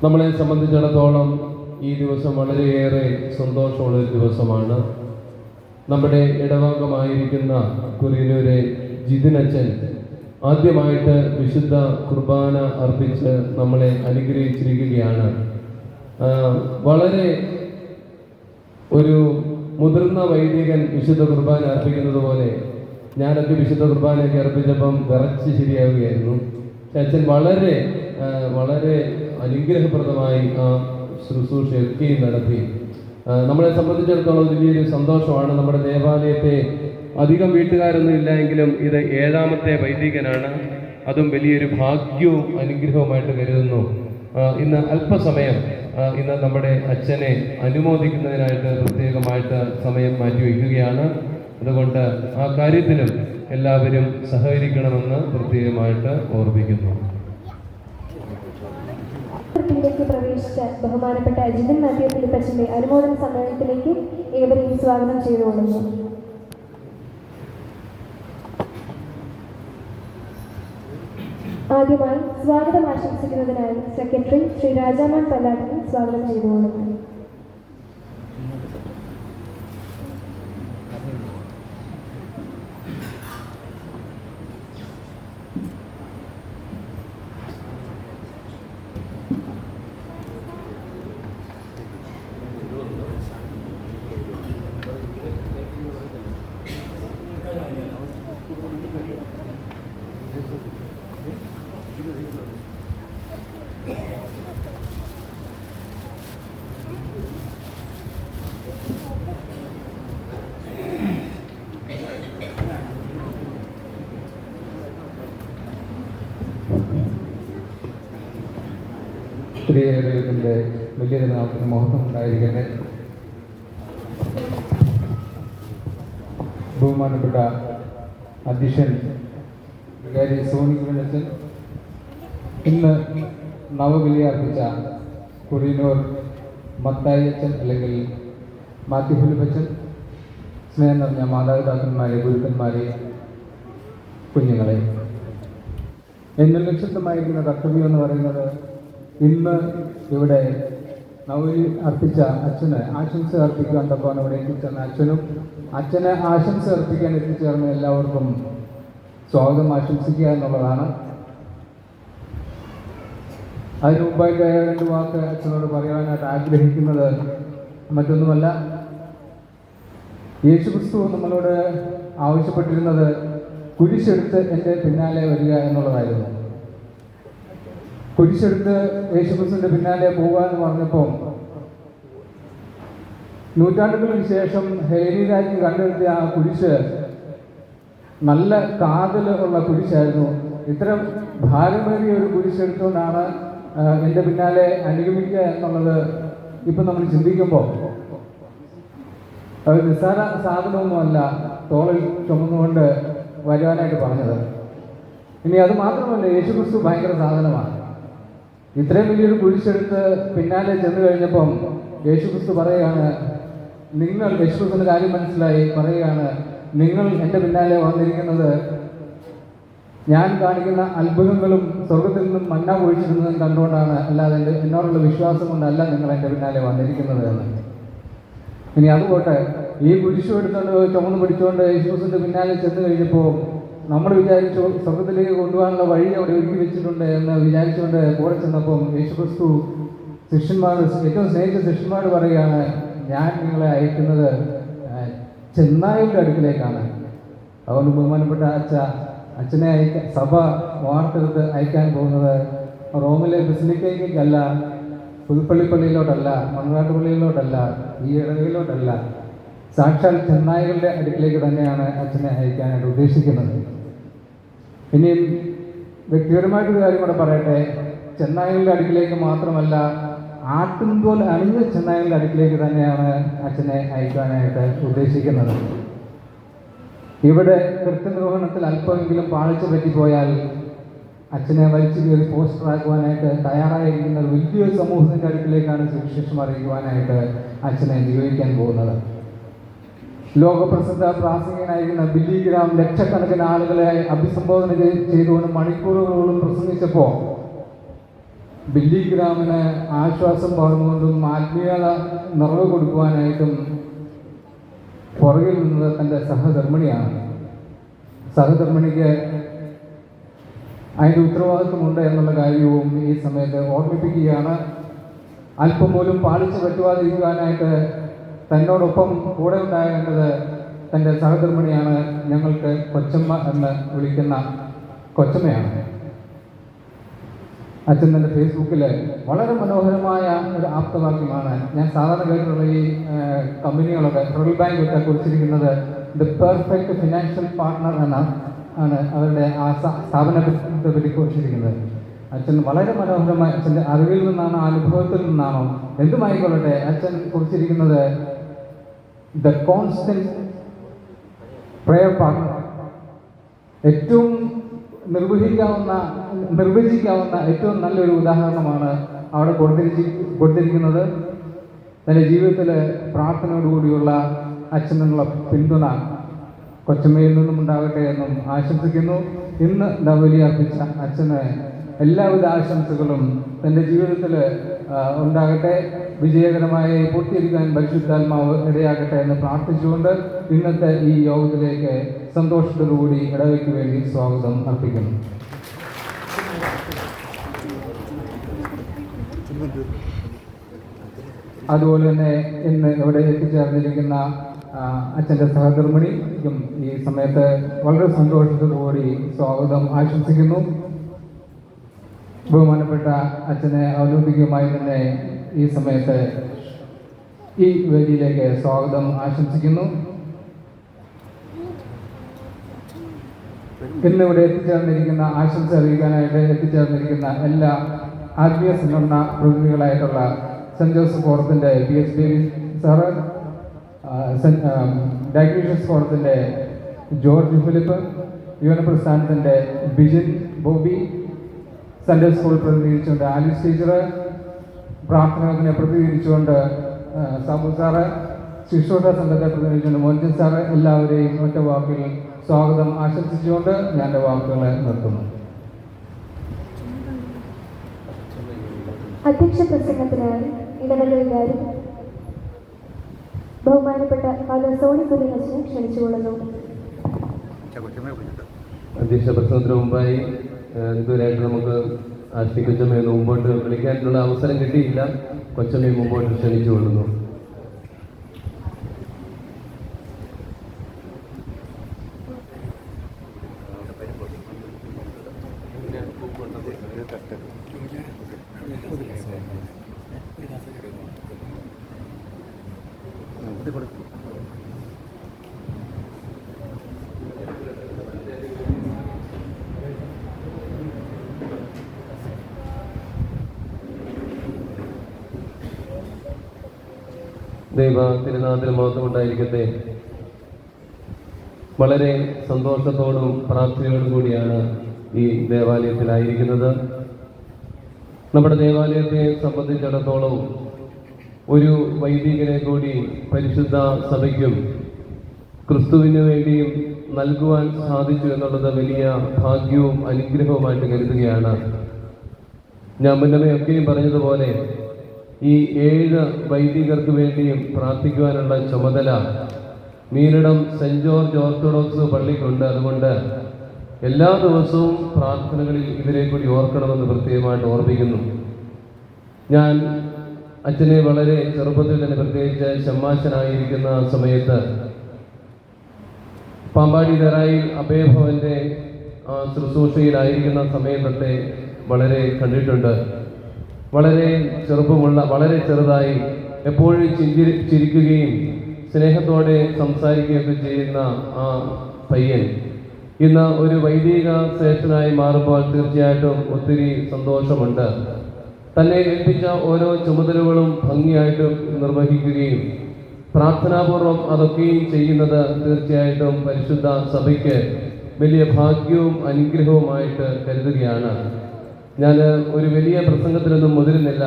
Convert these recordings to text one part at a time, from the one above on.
നമ്മളെ സംബന്ധിച്ചിടത്തോളം ഈ ദിവസം വളരെയേറെ സന്തോഷമുള്ളൊരു ദിവസമാണ്. നമ്മുടെ ഇടവകമായിരിക്കുന്ന കുറിയനൂരെ ജിതിനച്ചൻ ആദ്യമായിട്ട് വിശുദ്ധ കുർബാന അർപ്പിച്ച് നമ്മളെ അനുഗ്രഹിച്ചിരിക്കുകയാണ്. വളരെ ഒരു മുതിർന്ന വൈദികൻ വിശുദ്ധ കുർബാന അർപ്പിക്കുന്നത് പോലെ ഞാനൊക്കെ വിശുദ്ധ കുർബാനയൊക്കെ അർപ്പിച്ചപ്പം വിറച്ച് ശരിയാവുകയായിരുന്നു. അച്ഛൻ വളരെ വളരെ അനുഗ്രഹപ്രദമായി ആ ശുശ്രൂഷയൊക്കെയും നടത്തി. നമ്മളെ സംബന്ധിച്ചിടത്തോളം വലിയൊരു സന്തോഷമാണ്. നമ്മുടെ ദേവാലയത്തെ അധികം വീട്ടുകാരൊന്നും ഇല്ലായെങ്കിലും ഇത് 7ാമത്തെ വൈദികനാണ്. അതും വലിയൊരു ഭാഗ്യവും അനുഗ്രഹവുമായിട്ട് കരുതുന്നു. ഇന്ന് അല്പസമയം ഇന്ന് നമ്മുടെ അച്ഛനെ അനുമോദിക്കുന്നതിനായിട്ട് പ്രത്യേകമായിട്ട് സമയം മാറ്റിവെക്കുകയാണ്. അതുകൊണ്ട് ആ കാര്യത്തിലും എല്ലാവരും സഹകരിക്കണമെന്ന് പ്രത്യേകമായിട്ട് ഓർമ്മിക്കുന്നു. പ്രവേശിച്ച ബഹുമാനപ്പെട്ട ജിതിൻ മാത്യു ഫിലിപ്പച്ചന്റെ അനുമോദന സമ്മേളനത്തിലേക്ക് ഏവരെയും സ്വാഗതം ചെയ്തുകൊള്ളുന്നു. ആദ്യമായി സ്വാഗതം ആശംസിക്കുന്നതിനായി സെക്രട്ടറി ശ്രീ രാജാമോൻ പല്ലാട്ടിനെ സ്വാഗതം ചെയ്തുകൊള്ളുന്നു. ദൈവത്തിൻ്റെ വലിയൊരു നാമത്തിന് മഹത്വം ഉണ്ടായിരിക്കട്ടെ. ബഹുമാനപ്പെട്ട അധ്യക്ഷൻ വികാരി സോണി കുഞ്ഞച്ചൻ ഇന്ന് നവബലി അർപ്പിച്ച കുറിയനൂർ മത്തായി അച്ഛൻ അല്ലെങ്കിൽ മാത്യു ഫിലിപ്പച്ചൻ, സ്നേഹം നിറഞ്ഞ മാതാപിതാക്കന്മാരെ, ഗുരുക്കന്മാരെ, കുഞ്ഞുങ്ങളെ, എന്നിൽ നിക്ഷിപ്തമായിരിക്കുന്ന കർത്തവ്യം എന്ന് പറയുന്നത് ഇന്ന് ഇവിടെ നവബലി അർപ്പിച്ച അച്ഛന് ആശംസ അർപ്പിക്കാൻ തക്കവണ്ണം ഇവിടെ എത്തിച്ചേർന്ന അച്ഛനും അച്ഛന് ആശംസ അർപ്പിക്കാൻ എത്തിച്ചേർന്ന എല്ലാവർക്കും സ്വാഗതം ആശംസിക്കുക എന്നുള്ളതാണ്. അതിന് മുമ്പായിട്ട് 2 വാക്ക് അച്ഛനോട് പറയുവാനായിട്ട് ആഗ്രഹിക്കുന്നത് മറ്റൊന്നുമല്ല. യേശുക്രിസ്തു നമ്മളോട് ആവശ്യപ്പെട്ടിരുന്നത് കുരിശെടുത്ത് എൻ്റെ പിന്നാലെ വരിക എന്നുള്ളതായിരുന്നു. കുരിശെടുത്ത് യേശുക്രിസ്തുവിൻ്റെ പിന്നാലെ പോകുക എന്ന് പറഞ്ഞപ്പോൾ നൂറ്റാണ്ടുകൾക്ക് ശേഷം ഹെലേനി രാജ്ഞി കണ്ടെടുത്തിയ ആ കുരിശ് നല്ല കാതൽ ഉള്ള കുരിശായിരുന്നു. ഇത്തരം ഭാരമേറിയ ഒരു കുരിശെടുത്തുകൊണ്ടാണ് എൻ്റെ പിന്നാലെ അനുഗമിക്കുക എന്നുള്ളത് ഇപ്പം നമ്മൾ ചിന്തിക്കുമ്പോൾ അത് നിസ്സാര സാധനമൊന്നുമല്ല തോളിൽ ചുമന്നുകൊണ്ട് വരുവാനായിട്ട് പറഞ്ഞത്. ഇനി അത് മാത്രമല്ല, യേശുക്രിസ്തു ഭയങ്കര സാധനമാണ്. ഇത്രയും വലിയൊരു കുരിശെടുത്ത് പിന്നാലെ ചെന്ന് കഴിഞ്ഞപ്പം യേശുക്രിസ്തു പറയുകയാണ്, യേശുക്രിസ്തുവിൻ്റെ കാര്യം മനസ്സിലായി, പറയുകയാണ്, നിങ്ങൾ എൻ്റെ പിന്നാലെ വന്നിരിക്കുന്നത് ഞാൻ കാണിക്കുന്ന അത്ഭുതങ്ങളും സ്വർഗത്തിൽ നിന്നും മന്ന പൊഴിച്ചിരുന്നതും കണ്ടുകൊണ്ടാണ്, അല്ലാതെ എന്നോടുള്ള വിശ്വാസം കൊണ്ടല്ല നിങ്ങൾ എൻ്റെ പിന്നാലെ വന്നിരിക്കുന്നത് എന്ന്. ഇനി അതുപോട്ടെ, ഈ കുരിശു എടുത്തുകൊണ്ട് ചുമന്ന് പിടിച്ചുകൊണ്ട് യേശുക്രിസ്തുവിൻ്റെ പിന്നാലെ ചെന്ന് കഴിഞ്ഞപ്പോൾ നമ്മൾ വിചാരിച്ചു സ്വർഗത്തിലേക്ക് കൊണ്ടുപോകാനുള്ള വഴി അവിടെ ഒരുക്കി വെച്ചിട്ടുണ്ട് എന്ന് വിചാരിച്ചുകൊണ്ട് കൂടെ ചെന്നപ്പം യേശുക്രിസ്തു ഏറ്റവും സ്നേഹിച്ച ശിഷ്യന്മാരോട് പറയുകയാണ്, ഞാൻ നിങ്ങളെ അയക്കുന്നത് ചെന്നായുടെ അടുക്കിലേക്കാണ്. അതുകൊണ്ട് ബഹുമാനപ്പെട്ട അച്ഛനെ സഭ വാർത്തെടുത്ത് അയക്കാൻ പോകുന്നത് റോമിലെ ബസിലിക്കയ്ക്കല്ല, പുതുപ്പള്ളിപ്പള്ളിയിലോട്ടല്ല, മണ്ണാട്ടുപള്ളിയിലോട്ടല്ല, ഈ ഇടവയിലോട്ടല്ല, സാക്ഷാൽ ചെന്നായികളുടെ അടുക്കിലേക്ക് തന്നെയാണ് അച്ഛനെ അയക്കാനായിട്ട് ഉദ്ദേശിക്കുന്നത്. ഇനിയും വ്യക്തിപരമായിട്ടൊരു കാര്യം കൂടെ പറയട്ടെ. ചെന്നായികളുടെ അടുക്കിലേക്ക് മാത്രമല്ല, ആട്ടുംതോൽ അണിഞ്ഞ ചെന്നായികളുടെ അടുക്കിലേക്ക് തന്നെയാണ് അച്ഛനെ അയക്കാനായിട്ട് ഉദ്ദേശിക്കുന്നത്. ഇവിടെ കൃത്യനിർവഹണത്തിൽ അല്പമെങ്കിലും പാളിച്ച പറ്റിപ്പോയാൽ അച്ഛനെ വലിച്ചു കയറി പോസ്റ്ററാക്കുവാനായിട്ട് തയ്യാറായിരിക്കുന്ന വലിയൊരു സമൂഹത്തിൻ്റെ അടുക്കിലേക്കാണ് സുവിശേഷം അറിയിക്കുവാനായിട്ട് അച്ഛനെ നിയോഗിക്കാൻ പോകുന്നത്. ലോകപ്രസിദ്ധ പ്രാസംഗികനായിരിക്കുന്ന ബില്ലി ഗ്രാം ലക്ഷക്കണക്കിന് ആളുകളെ അഭിസംബോധന ചെയ്തുകൊണ്ട് മണിക്കൂറുകളോളം പ്രസംഗിച്ചപ്പോൾ ബില്ലി ഗ്രാമിന് ആശ്വാസം പകർന്നുകൊണ്ടും ആത്മീയത നിറവ് കൊടുക്കുവാനായിട്ടും പുറകിൽ നിന്നത് തൻ്റെ സഹധർമ്മിണിയാണ്. സഹധർമ്മിണിക്ക് അതിൻ്റെ ഉത്തരവാദിത്വമുണ്ട് എന്നുള്ള കാര്യവും ഈ സമയത്ത് ഓർമ്മിപ്പിക്കുകയാണ്. അല്പം പോലും പാളിച്ച പറ്റുവാതിരിക്കുവാനായിട്ട് തന്നോടൊപ്പം കൂടെ ഉണ്ടാകേണ്ടത് തൻ്റെ സഹധർമ്മിണിയാണ്. ഞങ്ങൾക്ക് കൊച്ചമ്മ എന്ന് വിളിക്കുന്ന കൊച്ചമ്മയാണ്. അച്ഛൻ തൻ്റെ ഫേസ്ബുക്കിൽ വളരെ മനോഹരമായ ഒരു ആപ്തവാക്യമാണ്. ഞാൻ സാധാരണ കേട്ടിട്ടുള്ള ഈ കമ്പനികളൊക്കെ ഫെഡറൽ ബാങ്ക് ഒക്കെ കുറിച്ചിരിക്കുന്നത് ദ പെർഫെക്റ്റ് ഫിനാൻഷ്യൽ പാർട്ട്ണർ എന്നാണ് അവരുടെ ആ സ്ഥാപനത്തെ പറ്റി കുറിച്ചിരിക്കുന്നത്. അച്ഛൻ വളരെ മനോഹരമായി അച്ഛൻ്റെ അറിവിൽ നിന്നാണോ അനുഭവത്തിൽ നിന്നാണോ എന്തുമായിക്കൊള്ളട്ടെ അച്ഛൻ കുറിച്ചിരിക്കുന്നത് ദ കോൺസ്റ്റന്റ് പ്രയർ പാർട്ട്ണർ. ഏറ്റവും നിർവചിക്കാവുന്ന ഏറ്റവും നല്ലൊരു ഉദാഹരണമാണ് അവിടെ കൊടുത്തിരിക്കുന്നത്. തൻ്റെ ജീവിതത്തിൽ പ്രാർത്ഥനയോടുകൂടിയുള്ള അച്ഛനുള്ള പിന്തുണ കൊച്ചമ്മയിൽ നിന്നും ഉണ്ടാകട്ടെ എന്നും ആശംസിക്കുന്നു. ഇന്ന് ബലി അർപ്പിച്ച അച്ഛന് എല്ലാവിധ ആശംസകളും തൻ്റെ ജീവിതത്തിൽ ഉണ്ടാകട്ടെ, വിജയകരമായി പൂർത്തീകരിക്കാൻ പരിശുദ്ധാത്മാവ് ഇടയാകട്ടെ എന്ന് പ്രാർത്ഥിച്ചുകൊണ്ട് ഇന്നത്തെ ഈ യോഗത്തിലേക്ക് സന്തോഷത്തോടുകൂടി ഇടവയ്ക്ക് വേണ്ടി സ്വാഗതം അർപ്പിക്കുന്നു. അതുപോലെ തന്നെ ഇന്ന് ഇവിടെ എത്തിച്ചേർന്നിരിക്കുന്ന അച്ഛൻ്റെ സഹധർമ്മിണിക്കും ഈ സമയത്ത് വളരെ സന്തോഷത്തോടുകൂടി സ്വാഗതം ആശംസിക്കുന്നു. ബഹുമാനപ്പെട്ട അച്ഛനെ ഔദ്യോഗികമായി തന്നെ ഈ സമയത്ത് ഈ വേദിയിലേക്ക് സ്വാഗതം ആശംസിക്കുന്നു. ഇന്നിവിടെ എത്തിച്ചേർന്നിരിക്കുന്ന ആശംസ അറിയിക്കാനായിട്ട് എത്തിച്ചേർന്നിരിക്കുന്ന എല്ലാ ആത്മീയ സംഘടന പ്രതിനിധികളായിട്ടുള്ള സെൻറ് ജോസഫ് ഫോറത്തിൻ്റെ PS ഡേവിസ് സാറ്, ഡയഗ്നീഷ്യസ് ഫോറത്തിൻ്റെ ജോർജ് ഫിലിപ്പ്, യുവന പ്രസ്ഥാനത്തിൻ്റെ ബിജിൻ ബോബി, സൺഡേ സ്കൂൾ പ്രതിനിധീകരിച്ചുകൊണ്ട് ആലിസ് ടീച്ചർ, പ്രാർത്ഥനയെ പ്രതിനിധീകരിച്ചുകൊണ്ട് സാബു സാറ്, ശിശുഷ സംഘത്തെ പ്രതിനിധീകരിച്ചുകൊണ്ട് മോഹൻ സാറ്, എല്ലാവരെയും ഒറ്റ വാക്കിൽ സ്വാഗതം ആശംസിച്ചുകൊണ്ട് ഞാൻ എൻ്റെ വാക്കുകളെ നിർത്തുന്നു. അധ്യക്ഷ പ്രസംഗത്തിനായി ഇടവക വികാരി ബഹുമാനപ്പെട്ട ഫാദർ സോണി കുര്യനച്ഛനെ ക്ഷണിച്ചുകൊള്ളുന്നു. അധ്യക്ഷ പ്രസംഗത്തിന് മുമ്പായി ഇതുവരെയായിട്ട് നമുക്ക് ആശ്രീ കൊച്ചമ്മയെ മുമ്പോട്ട് വിളിക്കാനുള്ള അവസരം കിട്ടിയില്ല. കൊച്ചമ്മയെ മുമ്പോട്ട് ക്ഷണിച്ചുകൊള്ളുന്നു. ദൈവ തിരുനാമത്തിന് മഹത്വം ഉണ്ടായിരിക്കട്ടെ. വളരെ സന്തോഷത്തോടും പ്രാർത്ഥനയോടും കൂടിയാണ് ഈ ദേവാലയത്തിലായിരിക്കുന്നത്. നമ്മുടെ ദേവാലയത്തെ സംബന്ധിച്ചിടത്തോളം ഒരു വൈദികനെ കൂടി പരിശുദ്ധ സഭയ്ക്കും ക്രിസ്തുവിന് വേണ്ടിയും നൽകുവാൻ സാധിച്ചു എന്നുള്ളത് വലിയ ഭാഗ്യവും അനുഗ്രഹവുമായിട്ട് കരുതുകയാണ്. ഞാൻ മുന്നമേയൊക്കെയും പറഞ്ഞതുപോലെ ഈ 7 വൈദികർക്ക് വേണ്ടിയും പ്രാർത്ഥിക്കുവാനുള്ള ചുമതല മീനിടം സെൻറ് ജോർജ് ഓർത്തഡോക്സ് പള്ളിക്കുണ്ട്. അതുകൊണ്ട് എല്ലാ ദിവസവും പ്രാർത്ഥനകളിൽ ഇവരെ കൂടി ഓർക്കണമെന്ന് പ്രത്യേകമായിട്ട് ഓർമ്മിക്കുന്നു. ഞാൻ അച്ഛനെ വളരെ ചെറുപ്പത്തിൽ തന്നെ, പ്രത്യേകിച്ച് ഷമ്മാശനായിരിക്കുന്ന സമയത്ത് പാമ്പാടി തെറായിൽ അഭയഭവന്റെ ശുശ്രൂഷയിലായിരിക്കുന്ന സമയത്തെ വളരെ കണ്ടിട്ടുണ്ട്. വളരെ ചെറുപ്പമുള്ള, വളരെ ചെറുതായി എപ്പോഴും ചിരിക്കുകയും സ്നേഹത്തോടെ സംസാരിക്കുകയൊക്കെ ചെയ്യുന്ന ആ പയ്യൻ ഇന്ന് ഒരു വൈദിക ശ്രേഷ്ഠനായി മാറുമ്പോൾ തീർച്ചയായിട്ടും ഒത്തിരി സന്തോഷമുണ്ട്. തന്നെ ഏൽപ്പിച്ച ഓരോ ചുമതലകളും ഭംഗിയായിട്ട് നിർവഹിക്കുകയും പ്രാർത്ഥനാപൂർവം അതൊക്കെയും ചെയ്യുന്നത് തീർച്ചയായിട്ടും പരിശുദ്ധ സഭയ്ക്ക് വലിയ ഭാഗ്യവും അനുഗ്രഹവുമായിട്ട് കരുതുകയാണ്. ഞാൻ ഒരു വലിയ പ്രസംഗത്തിനൊന്നും മുതിരുന്നില്ല.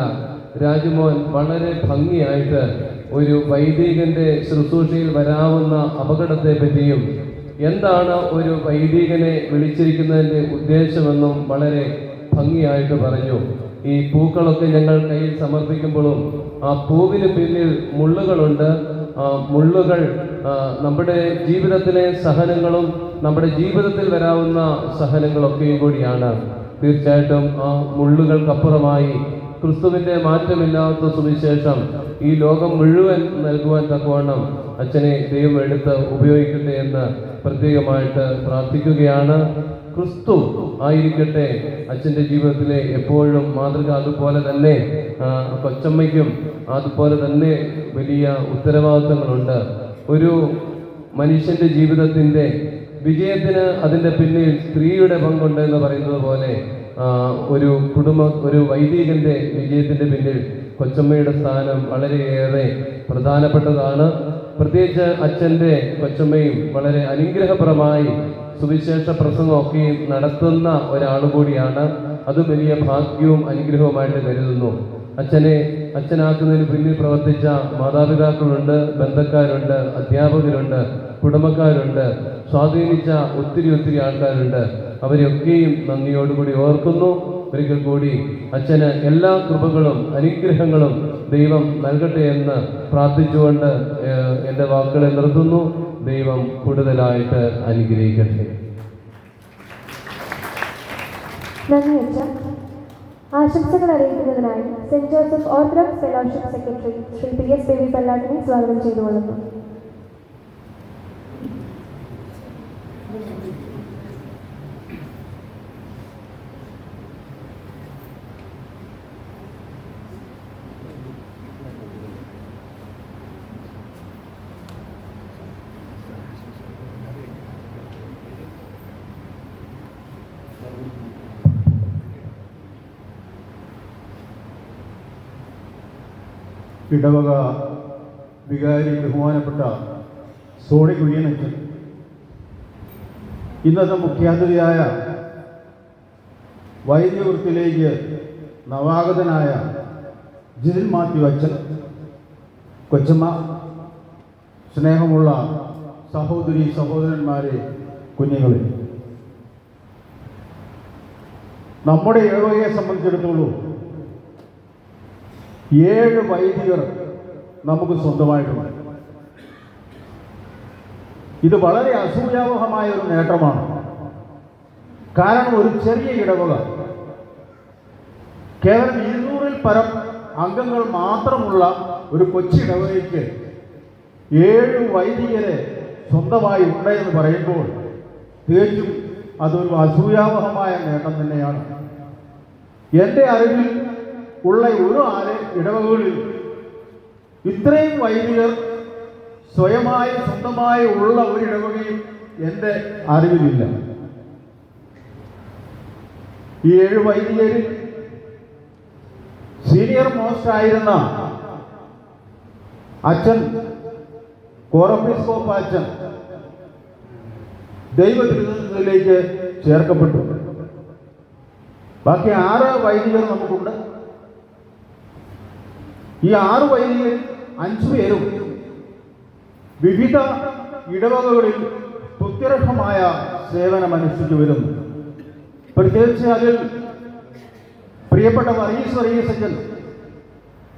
രാജ്മോഹൻ വളരെ ഭംഗിയായിട്ട് ഒരു വൈദികന്റെ ശുശ്രൂഷയിൽ വരാവുന്ന അപകടത്തെ പറ്റിയും എന്താണ് ഒരു വൈദികനെ വിളിച്ചിരിക്കുന്നതിൻ്റെ ഉദ്ദേശമെന്നും വളരെ ഭംഗിയായിട്ട് പറഞ്ഞു. ഈ പൂക്കളൊക്കെ ഞങ്ങൾ കയ്യിൽ സമർപ്പിക്കുമ്പോഴും ആ പൂവിന് പിന്നിൽ മുള്ളുകളുണ്ട്. ആ മുള്ളുകൾ നമ്മുടെ ജീവിതത്തിലെ സഹനങ്ങളും നമ്മുടെ ജീവിതത്തിൽ വരാവുന്ന സഹനങ്ങളൊക്കെയും കൂടിയാണ്. തീർച്ചയായിട്ടും ആ മുള്ളുകൾക്കപ്പുറമായി ക്രിസ്തുവിൻ്റെ മാറ്റമില്ലാത്ത സുവിശേഷം ഈ ലോകം മുഴുവൻ നൽകുവാൻ തക്കവണ്ണം അച്ഛനെ ദൈവം എടുത്ത് ഉപയോഗിക്കട്ടെ എന്ന് പ്രത്യേകമായിട്ട് പ്രാർത്ഥിക്കുകയാണ്. ക്രിസ്തു ആയിരിക്കട്ടെ അച്ഛൻ്റെ ജീവിതത്തിലെ എപ്പോഴും മാതൃക. അതുപോലെ തന്നെ കൊച്ചമ്മയ്ക്കും അതുപോലെ തന്നെ വലിയ ഉത്തരവാദിത്തങ്ങളുണ്ട്. ഒരു മനുഷ്യൻ്റെ ജീവിതത്തിൻ്റെ വിജയത്തിന് അതിൻ്റെ പിന്നിൽ സ്ത്രീയുടെ പങ്കുണ്ട് എന്ന് പറയുന്നത് പോലെ ഒരു വൈദികന്റെ വിജയത്തിൻ്റെ പിന്നിൽ കൊച്ചമ്മയുടെ സ്ഥാനം വളരെയേറെ പ്രധാനപ്പെട്ടതാണ്. പ്രത്യേകിച്ച് അച്ഛൻ്റെ കൊച്ചമ്മയും വളരെ അനുഗ്രഹപ്രദമായി സുവിശേഷ പ്രസംഗമൊക്കെ നടത്തുന്ന ഒരാൾ കൂടിയാണ്. അത് വലിയ ഭാഗ്യവും അനുഗ്രഹവുമായിട്ട് കരുതുന്നു. അച്ഛനാക്കുന്നതിന് പിന്നിൽ പ്രവർത്തിച്ച മാതാപിതാക്കളുണ്ട്, ബന്ധക്കാരുണ്ട്, അധ്യാപകരുണ്ട്, കുടുംബക്കാരുണ്ട്, സ്വാധീനിച്ച ഒത്തിരി ആൾക്കാരുണ്ട്. അവരെയൊക്കെയും നന്ദിയോടുകൂടി ഓർക്കുന്നു. ഒരിക്കൽ കൂടി അച്ഛന് എല്ലാ കൃപകളും അനുഗ്രഹങ്ങളും ദൈവം നൽകട്ടെ എന്ന് പ്രാർത്ഥിച്ചുകൊണ്ട് എൻ്റെ വാക്കുകളെ നിർത്തുന്നു. ദൈവം കൂടുതലായിട്ട് അനുഗ്രഹിക്കട്ടെ. നന്ദി അച്ഛ. ആശംസകൾ അറിയിക്കുന്നതിനായി Saint Joseph Orthodox fellowship secretary Shri PS Baby പല്ലാട്ടിനെ സ്വാഗതം ചെയ്തുകൊള്ളുന്നു. ഇടവക വികാരി ബഹുമാനപ്പെട്ട സോണി കുര്യനച്ചൻ, ഇന്നത്തെ മുഖ്യാതിഥിയായ വൈദ്യവൃത്തിയിലേക്ക് നവാഗതനായ ജിതിൻ മാത്യു അച്ഛൻ, കൊച്ചമ്മ, സ്നേഹമുള്ള സഹോദരി സഹോദരന്മാരെ, കുഞ്ഞുങ്ങളെ, നമ്മുടെ ഇടവകയെ സംബന്ധിച്ചിടത്തോളം 7 വൈദികർ നമുക്ക് സ്വന്തമായിട്ടുണ്ട്. ഇത് വളരെ അസൂയാവഹമായ ഒരു നേട്ടമാണ്. കാരണം ഒരു ചെറിയ ഇടവക, കേവലം 200-ൽ പരം അംഗങ്ങൾ മാത്രമുള്ള ഒരു കൊച്ചിടവകയ്ക്ക് 7 വൈദികരെ സ്വന്തമായി ഉണ്ടെന്ന് പറയുമ്പോൾ തികച്ചും അതൊരു അസൂയാവഹമായ നേട്ടം തന്നെയാണ്. എൻ്റെ അറിവിൽ ഉള്ള ഒരു ഇടവകളിൽ ഇത്രയും വൈദികർ സ്വന്തമായി ഉള്ള ഒരു ഇടവകയും എൻ്റെ അറിവിലില്ല. ഈ 7 വൈദികരിൽ സീനിയർ മോസ്റ്റ് ആയിരുന്ന അച്ഛൻ കോറപ്പിസ്കോപ്പ അച്ഛൻ ദൈവതിരുനാമത്തിലേക്ക് ചേർക്കപ്പെട്ടു. ബാക്കി 6 വൈദികർ നമുക്കുണ്ട്. ഈ 6 വൈദികരിൽ 5 പേരും വിവിധ ഇടവകകളിൽ സ്തുത്യർഹമായ സേവനമനുഷ്ഠിച്ചു വരുന്നു. പ്രത്യേകിച്ച് അതിൽ പ്രിയപ്പെട്ട വർഗീസ്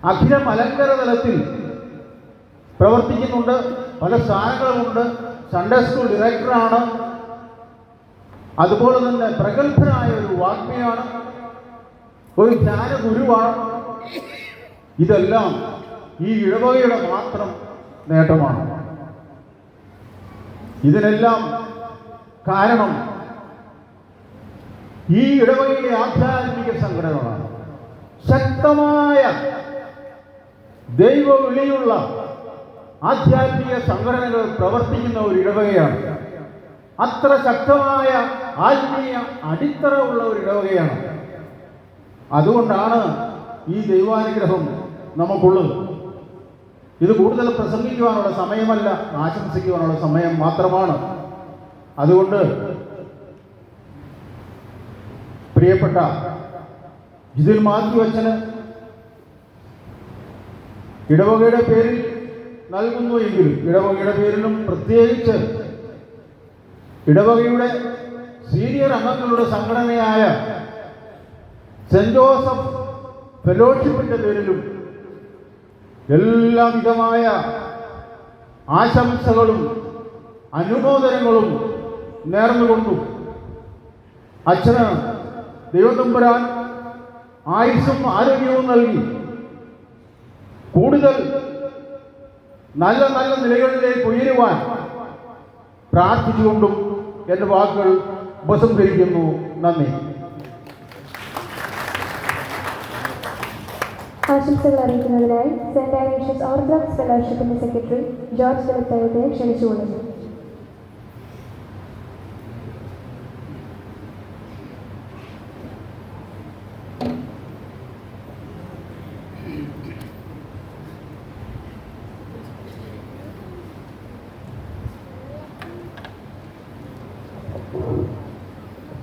അഖില മലങ്കര തലത്തിൽ പ്രവർത്തിക്കുന്നുണ്ട്. പല സ്ഥാനങ്ങളുമുണ്ട്. സൺഡേ സ്കൂൾ ഡയറക്ടറാണ്. അതുപോലെ തന്നെ പ്രഗത്ഭനായ ഒരു വാഗ്മിയാണ്, ഒരു ജ്ഞാന ഗുരുവാണ്. ഇതെല്ലാം ഈ ഇടവകയുടെ മാത്രം നേട്ടമാണ്. ഇതിനെല്ലാം കാരണം ഈ ഇടവകയിലെ ആധ്യാത്മിക സംഘടനകളാണ്. ശക്തമായ ദൈവവിളിയുള്ള ആധ്യാത്മിക സംഘടനകൾ പ്രവർത്തിക്കുന്ന ഒരു ഇടവകയാണ്. അത്ര ശക്തമായ ആത്മീയ അടിത്തറ ഉള്ള ഒരു ഇടവകയാണ്. അതുകൊണ്ടാണ് ഈ ദൈവാനുഗ്രഹം നമുക്കുള്ളത്. ഇത് കൂടുതൽ പ്രസംഗിക്കുവാനുള്ള സമയമല്ല, ആശംസിക്കുവാനുള്ള സമയം മാത്രമാണ്. അതുകൊണ്ട് പ്രിയപ്പെട്ട ജിതിൻ മാത്യു അച്ഛന് ഇടവകയുടെ പേരിൽ നൽകുന്നു എങ്കിലും ഇടവകയുടെ പേരിലും പ്രത്യേകിച്ച് ഇടവകയുടെ സീനിയർ അംഗങ്ങളുടെ സംഘടനയായ സെന്റ് ജോസഫ് ഫെലോഷിപ്പിൻ്റെ പേരിലും എല്ലാവിധമായ ആശംസകളും അനുമോദനങ്ങളും നേർന്നുകൊണ്ടു അച്ഛന് ദൈവതമ്പുരാൻ ആയുസ്സും ആരോഗ്യവും നൽകി കൂടുതൽ നല്ല നല്ല നിലകളിലേക്ക് ഉയരുവാൻ പ്രാർത്ഥിച്ചുകൊണ്ടും എൻ്റെ വാക്കുകൾ ഉപസംഹരിക്കുന്നു. നന്ദി. ആശംസകൾ അറിയിക്കുന്നതിനായി സെന്റ് ആഗ്നേഷ്യസ് ഓർത്തഡോക്സ് ഫെലോഷിപ്പിന്റെ സെക്രട്ടറി ജോർജ് ഫിലിപ്പ് തയ്യത്തെ ക്ഷണിച്ചുകൊള്ളുന്നു.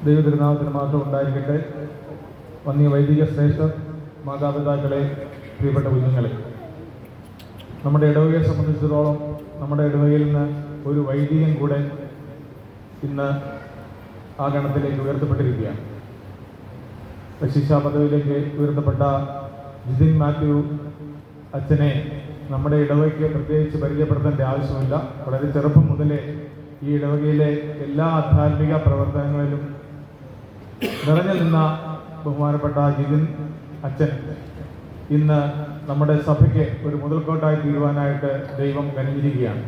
ദൈവതിരുനാമത്തിന് മാത്രം ഉണ്ടായിരിക്കട്ടെ. വന്യ വൈദിക ശ്രേഷ്ഠർ, മാതാപിതാക്കളെ, പ്രിയപ്പെട്ട കുഞ്ഞുങ്ങളെ, നമ്മുടെ ഇടവകയെ സംബന്ധിച്ചിടത്തോളം നമ്മുടെ ഇടവകയിൽ നിന്ന് ഒരു വൈദികൻ കൂടെ ഇന്ന് ആ ഗണത്തിലേക്ക് ഉയർത്തപ്പെട്ടിരിക്കുകയാണ്. ശിക്ഷാ പദവിയിലേക്ക് ഉയർത്തപ്പെട്ട ജിതിൻ മാത്യു അച്ഛനെ നമ്മുടെ ഇടവകയ്ക്ക് പ്രത്യേകിച്ച് പരിചയപ്പെടുത്തേണ്ട ആവശ്യമില്ല. വളരെ ചെറുപ്പം മുതലേ ഈ ഇടവകയിലെ എല്ലാ ആധ്യാത്മിക പ്രവർത്തനങ്ങളിലും നിറഞ്ഞു നിന്ന ബഹുമാനപ്പെട്ട ജിതിൻ അച്ഛൻ ഇന്ന് നമ്മുടെ സഭയ്ക്ക് ഒരു മുതൽക്കോട്ടായി തീരുവാനായിട്ട് ദൈവം കനിഞ്ഞിരിക്കുകയാണ്.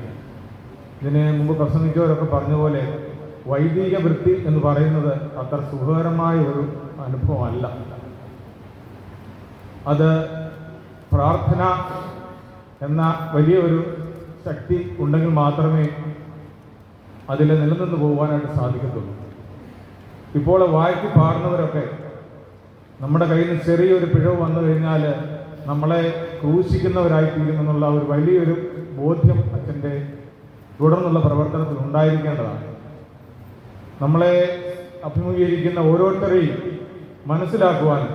ഇതിന് മുമ്പ് പ്രസംഗിച്ചവരൊക്കെ പറഞ്ഞതുപോലെ വൈദിക വൃത്തി എന്ന് പറയുന്നത് അത്ര സുഖകരമായ ഒരു അനുഭവമല്ല. അത് പ്രാർത്ഥന എന്ന വലിയൊരു ശക്തി ഉണ്ടെങ്കിൽ മാത്രമേ അതിൽ നിലനിന്ന് പോകുവാനായിട്ട് സാധിക്കത്തുള്ളൂ. ഇപ്പോൾ വാഴ്ത്തി പാടുന്നവരൊക്കെ നമ്മുടെ കയ്യിൽ നിന്ന് ചെറിയൊരു പിഴവ് വന്നു കഴിഞ്ഞാൽ നമ്മളെ ക്രൂശിക്കുന്നവരായി തീരുമെന്നുള്ള ഒരു വലിയൊരു ബോധ്യം അച്ഛൻ്റെ തുടർന്നുള്ള പ്രവർത്തനത്തിൽ ഉണ്ടായിരിക്കേണ്ടതാണ്. നമ്മളെ അഭിമുഖീകരിക്കുന്ന ഓരോരുത്തരെയും മനസ്സിലാക്കുവാനും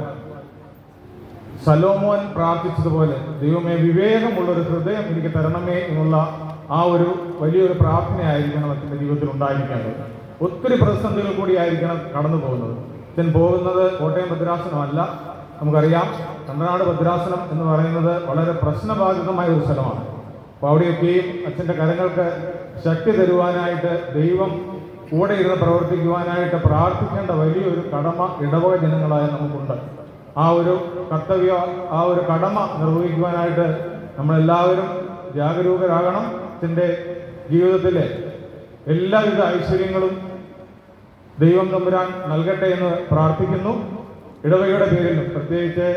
സലോമോൻ പ്രാർത്ഥിച്ചതുപോലെ ദൈവമേ വിവേകമുള്ളൊരു ഹൃദയം എനിക്ക് തരണമേ എന്നുള്ള ആ ഒരു വലിയൊരു പ്രാർത്ഥനയായിരിക്കണം അച്ഛൻ്റെ ജീവിതത്തിൽ ഉണ്ടായിരിക്കേണ്ടത്. ഒത്തിരി പ്രതിസന്ധികൾ കൂടി ആയിരിക്കണം കടന്നു പോകുന്നത്. അച്ഛൻ പോകുന്നത് കോട്ടയം ഭദ്രാസനമല്ല. നമുക്കറിയാം കണ്ടനാട് ഭദ്രാസനം എന്ന് പറയുന്നത് വളരെ പ്രശ്നബാധിതമായ ഒരു സ്ഥലമാണ്. അപ്പോൾ അവിടെയൊക്കെയും അച്ഛൻ്റെ കരങ്ങൾക്ക് ശക്തി തരുവാനായിട്ട് ദൈവം കൂടെ ഇരുന്ന് പ്രവർത്തിക്കുവാനായിട്ട് പ്രാർത്ഥിക്കേണ്ട വലിയൊരു കടമ ഇടവക ജനങ്ങളായ നമുക്കുണ്ട്. ആ ഒരു കർത്തവ്യ, ആ ഒരു കടമ നിർവഹിക്കുവാനായിട്ട് നമ്മളെല്ലാവരും ജാഗരൂകരാകണം. അച്ഛൻ്റെ ജീവിതത്തിലെ എല്ലാവിധ ഐശ്വര്യങ്ങളും ദൈവം തമ്പുരാൻ നൽകട്ടെ എന്ന് പ്രാർത്ഥിക്കുന്നു. ഇടവകയുടെ പേരിലും പ്രത്യേകിച്ച്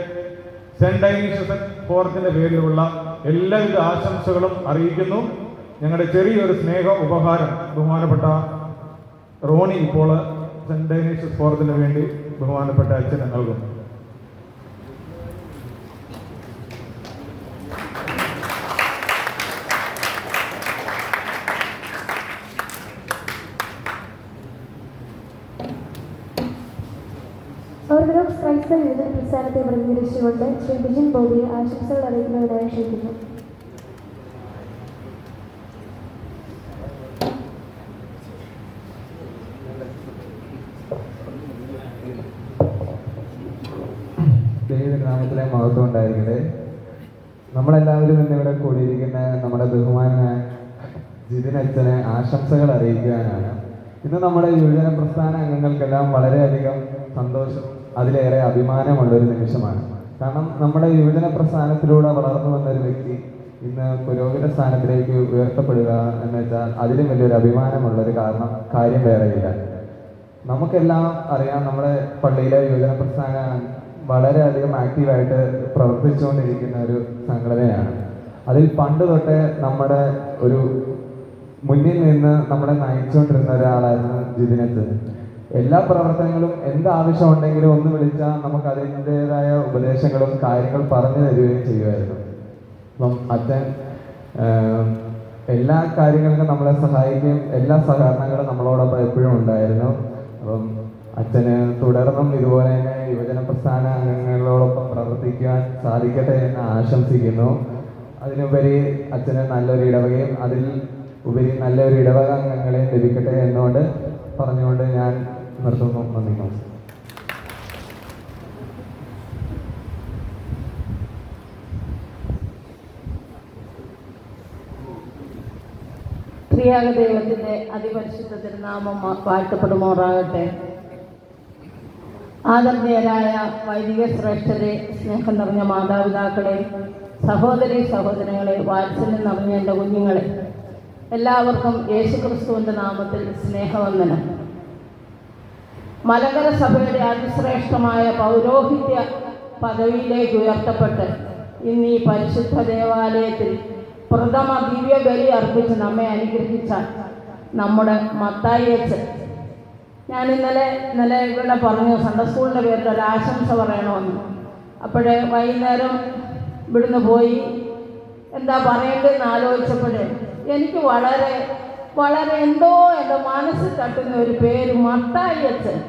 സെന്റ് ആഗ്നേഷ്യസ് ഫോറത്തിന്റെ പേരിലുള്ള എല്ലാവിധ ആശംസകളും അറിയിക്കുന്നു. ഞങ്ങളുടെ ചെറിയൊരു സ്നേഹ ഉപഹാരം ബഹുമാനപ്പെട്ട റോണി ഇപ്പോൾ സെന്റ് ആഗ്നേഷ്യസ് ഫോറത്തിന് വേണ്ടി ബഹുമാനപ്പെട്ട അച്ഛന് നൽകുന്നു. ഓർത്തഡോക്സ് ക്രൈസ്തവ യുവജന പ്രസ്ഥാനത്തെ പ്രതിനിധീകരിച്ചുകൊണ്ട് ശ്രീ ബിജിൻ ബോബിയെ ആശംസകൾ അറിയിക്കുന്നതിനായി ക്ഷണിക്കുന്നു. ദൈവനാമത്തിലെ മഹത്വം ഉണ്ടായിരിക്കട്ടെ. നമ്മളെല്ലാവരും ഇന്നിവിടെ കൂടിയിരിക്കുന്ന നമ്മുടെ ബഹുമാനായ ജിതിൻ അച്ഛനെ ആശംസകൾ അറിയിക്കുവാനാണ്. ഇന്ന് നമ്മുടെ യുവജന പ്രസ്ഥാന അംഗങ്ങൾക്കെല്ലാം വളരെയധികം സന്തോഷം, അതിലേറെ അഭിമാനമുള്ളൊരു നിമിഷമാണ്. കാരണം നമ്മുടെ യുവജന പ്രസ്ഥാനത്തിലൂടെ വളർന്നു വന്നൊരു വ്യക്തി ഇന്ന് പുരോഹിത സ്ഥാനത്തിലേക്ക് ഉയർത്തപ്പെടുക എന്ന് വെച്ചാൽ അതിലും വലിയൊരു അഭിമാനമുള്ളൊരു കാര്യം വേറെയില്ല. നമുക്കെല്ലാം അറിയാം, നമ്മുടെ പള്ളിയിലെ യുവജന പ്രസ്ഥാനം വളരെയധികം ആക്റ്റീവായിട്ട് പ്രവർത്തിച്ചുകൊണ്ടിരിക്കുന്ന ഒരു സംഘടനയാണ്. അതിൽ പണ്ട് തൊട്ടേ നമ്മുടെ ഒരു മുന്നിൽ നിന്ന് നമ്മളെ നയിച്ചുകൊണ്ടിരുന്ന ഒരാളായിരുന്നു ജിതിനച്ഛൻ. എല്ലാ പ്രവർത്തനങ്ങളും എന്താവശ്യമുണ്ടെങ്കിലും ഒന്ന് വിളിച്ചാൽ നമുക്ക് അതിൻ്റെതായ ഉപദേശങ്ങളും കാര്യങ്ങൾ പറഞ്ഞു തരികയും ചെയ്യുമായിരുന്നു. അപ്പം അച്ഛൻ എല്ലാ കാര്യങ്ങൾക്കും നമ്മളെ സഹായിക്കുകയും എല്ലാ സഹകരണങ്ങളും നമ്മളോടൊപ്പം എപ്പോഴും ഉണ്ടായിരുന്നു. അപ്പം അച്ഛന് തുടർന്നും ഇതുപോലെ തന്നെ യുവജന പ്രസ്ഥാന അംഗങ്ങളോടൊപ്പം പ്രവർത്തിക്കുവാൻ സാധിക്കട്ടെ എന്ന് ആശംസിക്കുന്നു. അതിനുപരി അച്ഛന് നല്ലൊരു ഇടവകയും അതിൽ ഉപരി നല്ലൊരു ഇടവക അംഗങ്ങളെയും ലഭിക്കട്ടെ എന്നുകൊണ്ട് പറഞ്ഞുകൊണ്ട് ഞാൻ നിർത്തുന്നു. നന്ദി. ത്രിയാക ദൈവത്തിൻ്റെ അതിപരിശുദ്ധ തിരുനാമം വാഴ്ത്തപ്പെടുമാറാകട്ടെ. ആദരണീയരായ വൈദിക ശ്രേഷ്ഠരെ, സ്നേഹം നിറഞ്ഞ മാതാപിതാക്കളെ, സഹോദരി സഹോദരങ്ങളെ, വാത്സല്യം നിറഞ്ഞ എൻ്റെ കുഞ്ഞുങ്ങളെ, എല്ലാവർക്കും യേശുക്രിസ്തുവിൻ്റെ നാമത്തിൽ സ്നേഹവന്ദനം. മലങ്കര സഭയുടെ അതിശ്രേഷ്ഠമായ പൗരോഹിത്യ പദവിയിലേക്ക് ഉയർത്തപ്പെട്ട് ഇന്ന് ഈ പരിശുദ്ധ ദേവാലയത്തിൽ പ്രഥമ ദിവ്യബലി അർപ്പിച്ച് നമ്മെ അനുഗ്രഹിച്ച നമ്മുടെ മത്തായി അച്ഛൻ, ഞാൻ ഇന്നലെ ഇവിടെ പറഞ്ഞു സൺഡേ സ്കൂളിൻ്റെ പേരിൽ ഒരു ആശംസ പറയണമെന്ന്. അപ്പോഴേ വൈകുന്നേരം ഇവിടുന്ന് പോയി എന്താ പറയേണ്ടതെന്ന് ആലോചിച്ചപ്പോൾ എനിക്ക് വളരെ എന്തോ എൻ്റെ മനസ്സിൽ തട്ടുന്ന ഒരു പേര് മത്തായി അച്ഛൻ.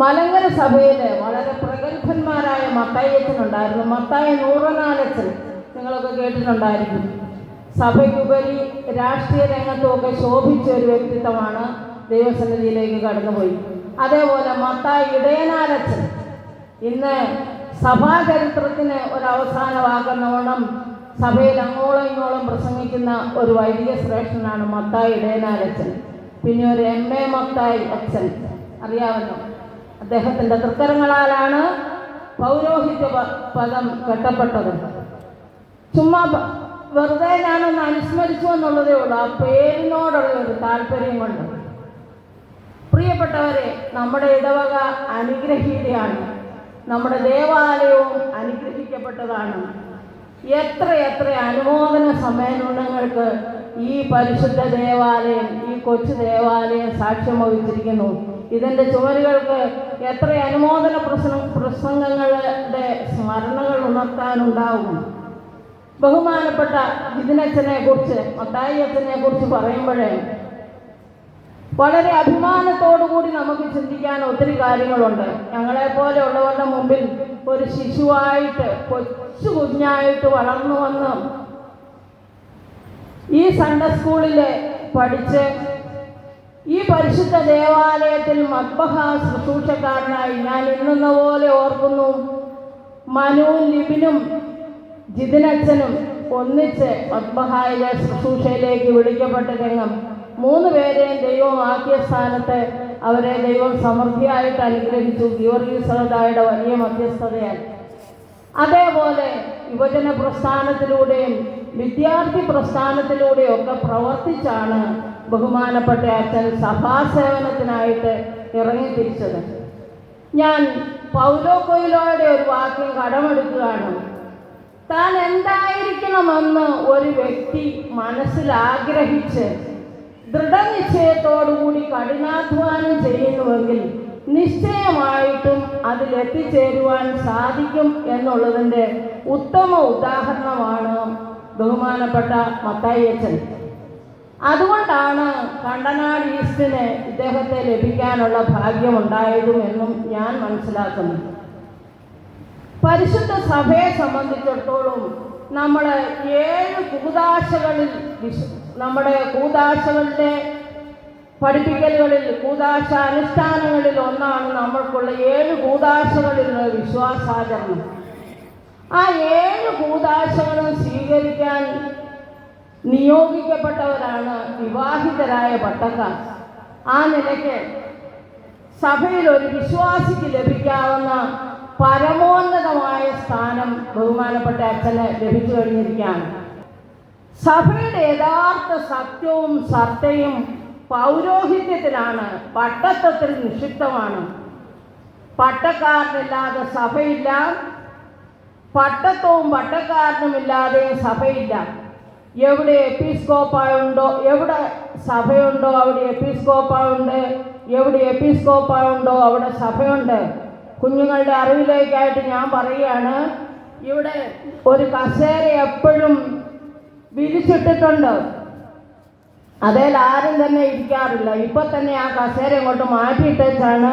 മലങ്കര സഭയിൽ വളരെ പ്രഗത്ഭന്മാരായ മത്തായി അച്ഛനുണ്ടായിരുന്നു. മത്തായി നൂറനാലച്ഛൻ നിങ്ങളൊക്കെ കേട്ടിട്ടുണ്ടായിരിക്കും. സഭയ്ക്കുപരി രാഷ്ട്രീയ രംഗത്തുമൊക്കെ ശോഭിച്ച ഒരു വ്യക്തിത്വമാണ്. ദൈവസന്നിധിയിലേക്ക് കടന്നുപോയി. അതേപോലെ മത്തായി ഇടയനാലച്ഛൻ ഇന്ന് സഭാചരിത്രത്തിന് ഒരവസാനമാകുന്നവണ്ണം സഭയിൽ അങ്ങോളം ഇങ്ങോളം പ്രസംഗിക്കുന്ന ഒരു വൈദിക ശ്രേഷ്ഠനാണ് മത്തായി ഇടയനാലച്ഛൻ. പിന്നെ ഒരു MA മത്തായി അച്ഛൻ അറിയാമല്ലോ. അദ്ദേഹത്തിൻ്റെ തൃക്കരങ്ങളാലാണ് പൗരോഹിത്യ പദം കെട്ടപ്പെട്ടത്. ചുമ്മാ വെറുതെ ഞാനൊന്ന് അനുസ്മരിച്ചു എന്നുള്ളതേ ഉള്ളൂ, ആ പേരിനോടുള്ള ഒരു താല്പര്യം കൊണ്ട്. പ്രിയപ്പെട്ടവരെ, നമ്മുടെ ഇടവക അനുഗ്രഹീതയാണ്. നമ്മുടെ ദേവാലയവും അനുഗ്രഹിക്കപ്പെട്ടതാണ്. എത്ര അനുമോദന സമ്മേളനങ്ങൾക്ക് ഈ പരിശുദ്ധ ദേവാലയം, ഈ കൊച്ചു ദേവാലയം സാക്ഷ്യം വഹിച്ചിരിക്കുന്നു. ഇതിൻ്റെ ചുമരുകൾക്ക് എത്ര അനുമോദന പ്രസംഗങ്ങളുടെ സ്മരണകൾ ഉണർത്താനുണ്ടാവും. ബഹുമാനപ്പെട്ട ജിതിനച്ഛനെ കുറിച്ച്, മത്തായി അച്ഛനെ കുറിച്ച് പറയുമ്പോഴേ വളരെ അഭിമാനത്തോടുകൂടി നമുക്ക് ചിന്തിക്കാൻ ഒത്തിരി കാര്യങ്ങളുണ്ട്. ഞങ്ങളെപ്പോലെയുള്ളവരുടെ മുമ്പിൽ ഒരു ശിശുവായിട്ട്, കൊച്ചു കുഞ്ഞായിട്ട് വളർന്നു വന്ന് ഈ സൺഡേ സ്കൂളിൽ പഠിച്ച് ഈ പരിശുദ്ധ ദേവാലയത്തിൽ മദ്ബഹ ശുശ്രൂഷക്കാരനായി ഞാൻ ഇന്നെന്ന പോലെ ഓർക്കുന്നു. മനുവും ലിബിനും ജിതിനച്ഛനും ഒന്നിച്ച് മദ്ബഹായിലെ ശുശ്രൂഷയിലേക്ക് വിളിക്കപ്പെട്ട രംഗം. 3 പേരെയും ദൈവം ആക്കിയ സ്ഥാനത്ത് അവരെ ദൈവം സമൃദ്ധിയായിട്ട് അനുഗ്രഹിച്ചു ഗീവർഗീസ് സഹോദരയുടെ വലിയ മധ്യസ്ഥതയാൽ. അതേപോലെ യുവജന പ്രസ്ഥാനത്തിലൂടെയും വിദ്യാർത്ഥി പ്രസ്ഥാനത്തിലൂടെയും ഒക്കെ പ്രവർത്തിച്ചാണ് ബഹുമാനപ്പെട്ട അച്ഛൻ സഭാസേവനത്തിനായിട്ട് ഇറങ്ങിത്തിരിച്ചത്. ഞാൻ പൗലോ കൊയ്ലോയുടെ ഒരു വാക്യം കടമെടുക്കുകയാണ്. താൻ എന്തായിരിക്കണമെന്ന് ഒരു വ്യക്തി മനസ്സിൽ ആഗ്രഹിച്ച് ദൃഢനിശ്ചയത്തോടുകൂടി കഠിനാധ്വാനം ചെയ്യുന്നുവെങ്കിൽ നിശ്ചയമായിട്ടും അതിലെത്തിച്ചേരുവാൻ സാധിക്കും എന്നുള്ളതിൻ്റെ ഉത്തമ ഉദാഹരണമാണ് ബഹുമാനപ്പെട്ട മത്തായി അച്ഛൻ. അതുകൊണ്ടാണ് കണ്ടനാട് ഈസ്റ്റിന് ഇദ്ദേഹത്തെ ലഭിക്കാനുള്ള ഭാഗ്യമുണ്ടായതും എന്നും ഞാൻ മനസ്സിലാക്കുന്നു. പരിശുദ്ധ സഭയെ സംബന്ധിച്ചിടത്തോളം നമ്മൾ 7 കൂദാശകളിൽ, നമ്മുടെ കൂദാശകളുടെ പഠിപ്പിക്കലുകളിൽ, കൂദാശ അനുഷ്ഠാനങ്ങളിൽ ഒന്നാണ് നമ്മൾക്കുള്ള 7 കൂദാശകളിലുള്ള വിശ്വാസാചരണം. ആ 7 കൂദാശകളും സ്വീകരിക്കാൻ നിയോഗിക്കപ്പെട്ടവരാണ് വിവാഹിതരായ പട്ടക്കാർ. ആ നിലയ്ക്ക് സഭയിൽ ഒരു വിശ്വാസിക്ക് ലഭിക്കാവുന്ന പരമോന്നതമായ സ്ഥാനം ബഹുമാനപ്പെട്ട അച്ഛന് ലഭിച്ചു കഴിഞ്ഞിരിക്കുകയാണ്. സഭയുടെ യഥാർത്ഥ സത്യവും സത്തയും പൗരോഹിത്യത്തിലാണ്, പട്ടത്വത്തിൽ നിക്ഷിപ്തമാണ്. പട്ടക്കാരനില്ലാതെ സഭയില്ല, പട്ടത്വവും പട്ടക്കാരനുമില്ലാതെയും സഭയില്ല. എവിടെ എപ്പിസ്കോപ്പായുണ്ടോ, എവിടെ സഭയുണ്ടോ അവിടെ എപ്പിസ്കോപ്പായുണ്ട്, എവിടെ എപ്പിസ്കോപ്പായുണ്ടോ അവിടെ സഭയുണ്ട്. കുഞ്ഞുങ്ങളുടെ അറിവിലേക്കായിട്ട് ഞാൻ പറയുകയാണ്, ഇവിടെ ഒരു കസേര എപ്പോഴും വിരിച്ചിട്ടിട്ടുണ്ട്. അതിൽ ആരും തന്നെ ഇരിക്കാറില്ല. ഇപ്പം തന്നെ ആ കസേര ഇങ്ങോട്ട് മാറ്റിയിട്ടാണ്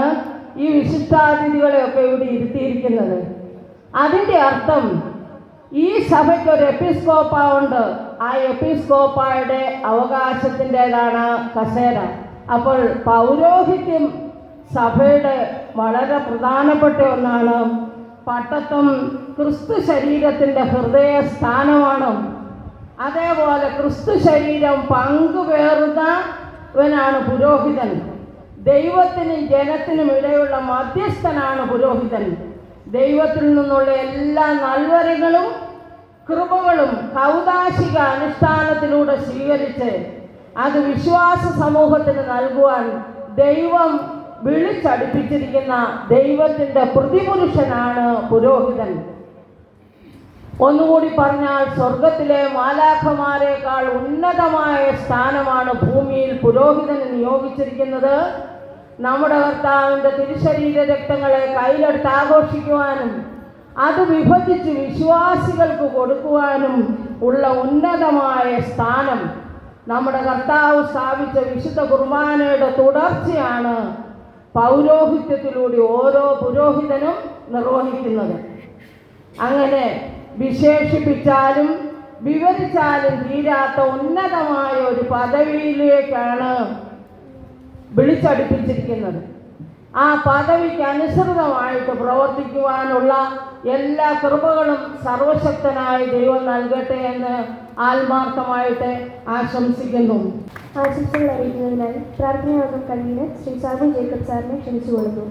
ഈ വിശിഷ്ടാതിഥികളെയൊക്കെ ഇവിടെ ഇരുത്തിയിരിക്കുന്നത്. അതിൻ്റെ അർത്ഥം ഈ സഭയ്ക്കൊരു എപ്പിസ്കോപ്പുണ്ട്. ആ എപ്പിസ്കോപ്പായുടെ അവകാശത്തിൻ്റെതാണ് കസേര. അപ്പോൾ പൗരോഹിത്യം സഭയുടെ വളരെ പ്രധാനപ്പെട്ട ഒന്നാണ്. പട്ടത്വം ക്രിസ്തു ശരീരത്തിൻ്റെ ഹൃദയ സ്ഥാനമാണ്. അതേപോലെ ക്രിസ്തു ശരീരം പങ്കുപേറുന്നവനാണ് പുരോഹിതൻ. ദൈവത്തിനും ജനത്തിനും ഇടയിലുള്ള മധ്യസ്ഥനാണ് പുരോഹിതൻ. ദൈവത്തിൽ നിന്നുള്ള എല്ലാ നൽവരങ്ങളും കൃപകളും കൗദാശിക അനുഷ്ഠാനത്തിലൂടെ സ്വീകരിച്ച് അത് വിശ്വാസ സമൂഹത്തിന് നൽകുവാൻ ദൈവം വിളിച്ചടിപ്പിച്ചിരിക്കുന്ന ദൈവത്തിൻ്റെ പ്രതിപുരുഷനാണ് പുരോഹിതൻ. ഒന്നുകൂടി പറഞ്ഞാൽ സ്വർഗത്തിലെ മാലാഖമാരേക്കാൾ ഉന്നതമായ സ്ഥാനമാണ് ഭൂമിയിൽ പുരോഹിതന് നിയോഗിച്ചിരിക്കുന്നത്. നമ്മുടെ കർത്താവിൻ്റെ തിരുശരീര രക്തങ്ങളെ കയ്യിലെടുത്ത് ആഘോഷിക്കുവാനും അത് വിഭജിച്ച് വിശ്വാസികൾക്ക് കൊടുക്കുവാനും ഉള്ള ഉന്നതമായ സ്ഥാനം നമ്മുടെ കർത്താവ് സ്ഥാപിച്ച വിശുദ്ധ കുർബാനയുടെ തുടർച്ചയാണ് പൗരോഹിത്യത്തിലൂടെ ഓരോ പുരോഹിതനും നിർവഹിക്കുന്നത്. അങ്ങനെ വിശേഷിപ്പിച്ചാലും വിവരിച്ചാലും തീരാത്ത ഉന്നതമായ ഒരു പദവിയിലേക്കാണ് വിളിച്ചടിപ്പിച്ചിരിക്കുന്നത്. ആ പദവിക്ക് അനുസൃതമായിട്ട് പ്രവർത്തിക്കുവാനുള്ള എല്ലാ കൃപകളും സർവശക്തനായ ദൈവം നൽകട്ടെ എന്ന് ആത്മാർത്ഥമായിട്ട് ആശംസിക്കുന്നു. ആശംസകൾ അറിയിക്കുന്നതിനായി പ്രാർത്ഥനായോഗം കൺവീനർ ശ്രീ സാബു ജേക്കബ് സാറിനെ ക്ഷണിച്ചുകൊള്ളുന്നു.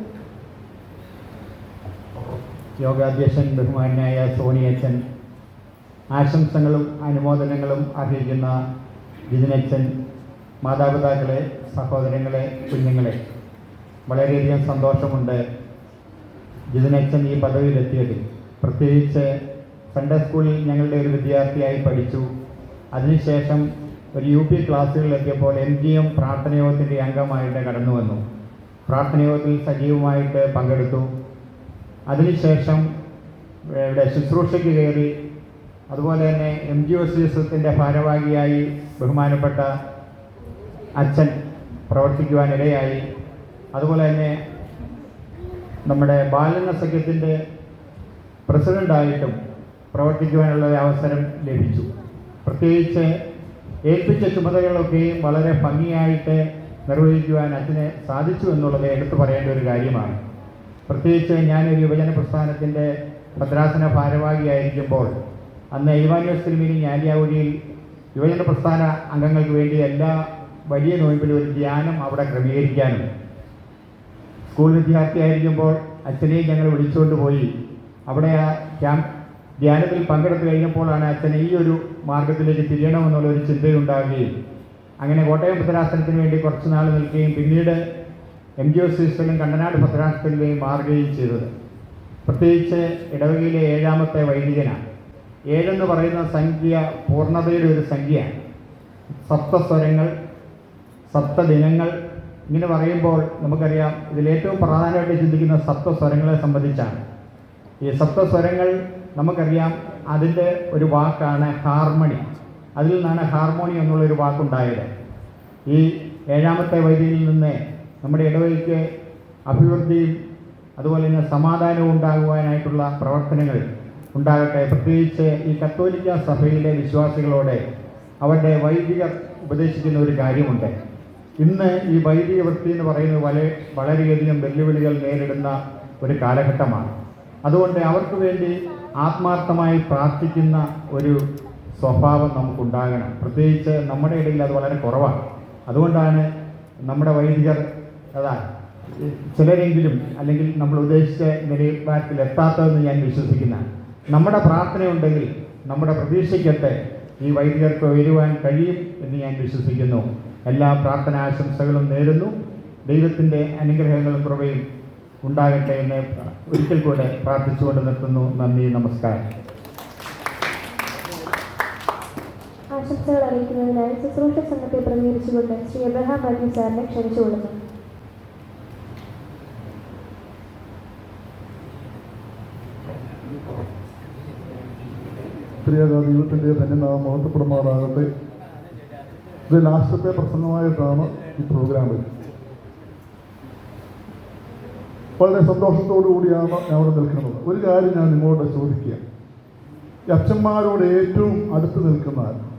യോഗാധ്യക്ഷൻ ബഹുമാനായ സോണിയച്ചൻ, ആശംസകളും അനുമോദനങ്ങളും അറിയിക്കുന്ന ജിതിനച്ചൻ, മാതാപിതാക്കളെ, സഹോദരങ്ങളെ, കുഞ്ഞുങ്ങളെ, വളരെയധികം സന്തോഷമുണ്ട് ജിതിനച്ചൻ ഈ പദവിയിലെത്തിയതിൽ. പ്രത്യേകിച്ച് സൺഡേ സ്കൂളിൽ ഞങ്ങളുടെ ഒരു വിദ്യാർത്ഥിയായി പഠിച്ചു. അതിനുശേഷം ഒരു UP ക്ലാസ്സുകളിലെത്തിയപ്പോൾ MGM പ്രാർത്ഥനയോഗത്തിൻ്റെ അംഗമായിട്ട് കടന്നു വന്നു. പ്രാർത്ഥനയോഗത്തിൽ സജീവമായിട്ട് പങ്കെടുത്തു. അതിനുശേഷം ഇവിടെ ശുശ്രൂഷയ്ക്ക് കയറി. അതുപോലെ തന്നെ MGOCSത്തിൻ്റെ ഭാരവാഹിയായി ബഹുമാനപ്പെട്ട അച്ഛൻ പ്രവർത്തിക്കുവാനിടയായി. അതുപോലെ തന്നെ നമ്മുടെ ബാലന സഖ്യത്തിൻ്റെ പ്രസിഡൻ്റായിട്ടും പ്രവർത്തിക്കുവാനുള്ള അവസരം ലഭിച്ചു. പ്രത്യേകിച്ച് ഏൽപ്പിച്ച ചുമതലകളൊക്കെയും വളരെ ഭംഗിയായിട്ട് നിർവഹിക്കുവാൻ അച്ഛന് സാധിച്ചു എന്നുള്ളത് എടുത്തു പറയേണ്ട ഒരു കാര്യമാണ്. പ്രത്യേകിച്ച് ഞാനൊരു യുവജന പ്രസ്ഥാനത്തിൻ്റെ ഭദ്രാസന ഭാരവാഹിയായിരിക്കുമ്പോൾ അന്ന് ഇവാനിയോസ് തിരുമേനി ഞാലിയാവഴിയിൽ യുവജന പ്രസ്ഥാന അംഗങ്ങൾക്ക് വേണ്ടി എല്ലാ വലിയ നോയമ്പിലും ഒരു ധ്യാനം അവിടെ ക്രമീകരിക്കാനും, സ്കൂൾ വിദ്യാർത്ഥിയായിരിക്കുമ്പോൾ അച്ഛനെയും ഞങ്ങൾ വിളിച്ചുകൊണ്ട് പോയി അവിടെ ആ ധ്യാനത്തിൽ പങ്കെടുത്തു കഴിഞ്ഞപ്പോഴാണ് അച്ഛൻ ഈ ഒരു മാർഗത്തിലേക്ക് തിരിയണമെന്നുള്ളൊരു ചിന്തയുണ്ടാവുകയും അങ്ങനെ കോട്ടയം ഭദ്രാസനത്തിന് വേണ്ടി കുറച്ച് നാൾ നിൽക്കുകയും പിന്നീട് MGOCSലും കണ്ടനാട് ഭദ്രാസനത്തിലെയും മാറുകയും ചെയ്തത്. പ്രത്യേകിച്ച് ഇടവകയിലെ 7ാമത്തെ വൈദികനാണ്. 7 എന്ന് പറയുന്ന സംഖ്യ പൂർണ്ണതയുടെ ഒരു സംഖ്യയാണ്. സപ്തസ്വരങ്ങൾ, സപ്തദിനങ്ങൾ ഇങ്ങനെ പറയുമ്പോൾ നമുക്കറിയാം ഇതിലേറ്റവും പ്രധാനമായിട്ട് ചിന്തിക്കുന്ന സപ്തസ്വരങ്ങളെ സംബന്ധിച്ചാണ്. ഈ സപ്തസ്വരങ്ങൾ നമുക്കറിയാം അതിൻ്റെ ഒരു വാക്കാണ് ഹാർമണി. അതിൽ നിന്നാണ് ഹാർമോണി എന്നുള്ളൊരു വാക്കുണ്ടായത്. ഈ 7ാമത്തെ വൈദികനിൽ നിന്ന് നമ്മുടെ ഇടവകയ്ക്ക് അഭിവൃദ്ധിയും അതുപോലെ തന്നെ സമാധാനവും ഉണ്ടാകുവാനായിട്ടുള്ള പ്രവർത്തനങ്ങൾ ഉണ്ടാകട്ടെ. പ്രത്യേകിച്ച് ഈ കത്തോലിക്ക സഭയിലെ വിശ്വാസികളോടെ അവരുടെ വൈദികർ ഉപദേശിക്കുന്ന ഒരു കാര്യമുണ്ട്. ഇന്ന് ഈ വൈദിക വൃത്തി എന്ന് പറയുന്നത് വളരെയധികം വെല്ലുവിളികൾ നേരിടുന്ന ഒരു കാലഘട്ടമാണ്. അതുകൊണ്ട് അവർക്ക് വേണ്ടി ആത്മാർത്ഥമായി പ്രാർത്ഥിക്കുന്ന ഒരു സ്വഭാവം നമുക്കുണ്ടാകണം. പ്രത്യേകിച്ച് നമ്മുടെ ഇടയിൽ അത് വളരെ കുറവാണ്. അതുകൊണ്ടാണ് നമ്മുടെ വൈദികർ ചിലരെങ്കിലും അല്ലെങ്കിൽ നമ്മൾ ഉദ്ദേശിച്ച നിലവാരത്തിൽ എത്താത്തതെന്ന് ഞാൻ വിശ്വസിക്കുന്നതാണ്. നമ്മുടെ പ്രാർത്ഥനയുണ്ടെങ്കിൽ നമ്മുടെ പ്രതീക്ഷയ്ക്കൊക്കെ ഈ വൈദികർക്ക് ഉയരുവാൻ കഴിയും എന്ന് ഞാൻ വിശ്വസിക്കുന്നു. എല്ലാ പ്രാർത്ഥനാശംസകളും നേരുന്നു. ദൈവത്തിൻ്റെ അനുഗ്രഹങ്ങളും കൃപയും ഉണ്ടാകട്ടെ എന്ന് ഒരിക്കൽ കൂടെ പ്രാർത്ഥിച്ചുകൊണ്ട് നിർത്തുന്നു. നന്ദി, നമസ്കാരം. ആശംസകൾ അറിയിക്കുന്നതിനായി ശുശ്രൂഷ സംഘത്തെ പ്രതിനിധീകരിച്ചുകൊണ്ട് ശ്രീ എബ്രഹാം മാത്യു സാറിനെ ക്ഷണിച്ചുകൊള്ളുന്നു. ദൈവത്തിൻ്റെ തന്നെ നാം മഹത്വപ്പെടുമാറാകട്ടെ. ഇത് ലാസ്റ്റത്തെ പ്രസംഗമായിട്ടാണ് ഈ പ്രോഗ്രാമിൽ. വളരെ സന്തോഷത്തോടു കൂടിയാണ് ഞാൻ അവിടെ നിൽക്കുന്നത്. ഒരു കാര്യം ഞാൻ നിങ്ങളോട് ചോദിക്കുക, ഈ അച്ഛന്മാരോട് ഏറ്റവും അടുത്ത് നിൽക്കുന്ന ആരാണ്?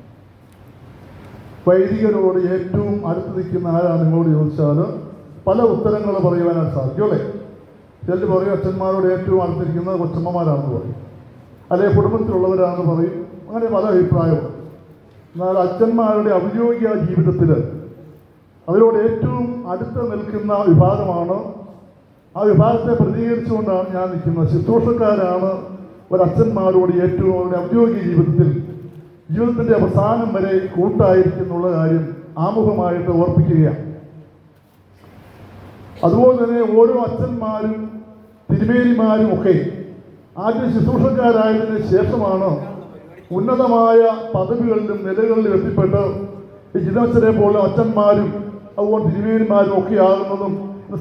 വൈദികരോട് ഏറ്റവും അടുത്ത് നിൽക്കുന്ന ആരാണ് നിങ്ങളോട് ചോദിച്ചാൽ പല ഉത്തരങ്ങൾ പറയുവാനായിട്ട് സാധിക്കും അല്ലേ? ചിലർ പറയും അച്ഛന്മാരോട് ഏറ്റവും അടുത്തിരിക്കുന്നത് കൊച്ചമ്മമാരാണെന്ന് പറയും, അല്ലെങ്കിൽ കുടുംബത്തിലുള്ളവരാണെന്ന് പറയും. അങ്ങനെ പല അഭിപ്രായവും. എന്നാൽ അച്ഛന്മാരുടെ ഔദ്യോഗിക ജീവിതത്തിൽ അവരോട് ഏറ്റവും അടുത്ത് നിൽക്കുന്ന വിഭാഗമാണ്. ആ വിഭാഗത്തെ പ്രതികരിച്ചുകൊണ്ടാണ് ഞാൻ നിൽക്കുന്നത്. ശുശ്രൂഷക്കാരാണ് ഒരച്ഛന്മാരോട് ഏറ്റവും അവരുടെ ഔദ്യോഗിക ജീവിതത്തിൻ്റെ അവസാനം വരെ കൂട്ടായിരിക്കുന്നുള്ള കാര്യം ആമുഖമായിട്ട് ഓർപ്പിക്കുകയാണ്. അതുപോലെ തന്നെ ഓരോ അച്ഛന്മാരും തിരുമേനിമാരും ഒക്കെ ആദ്യം ശുശ്രൂഷക്കാരായതിനു ശേഷമാണ് ഉന്നതമായ പദവികളിലും നിലകളിലും എത്തിപ്പെട്ട് ഈ ജിതമച്ചനെ പോലെ അച്ഛന്മാരും അതുപോലെ തിരുമേനിമാരും ഒക്കെ ആകുന്നതും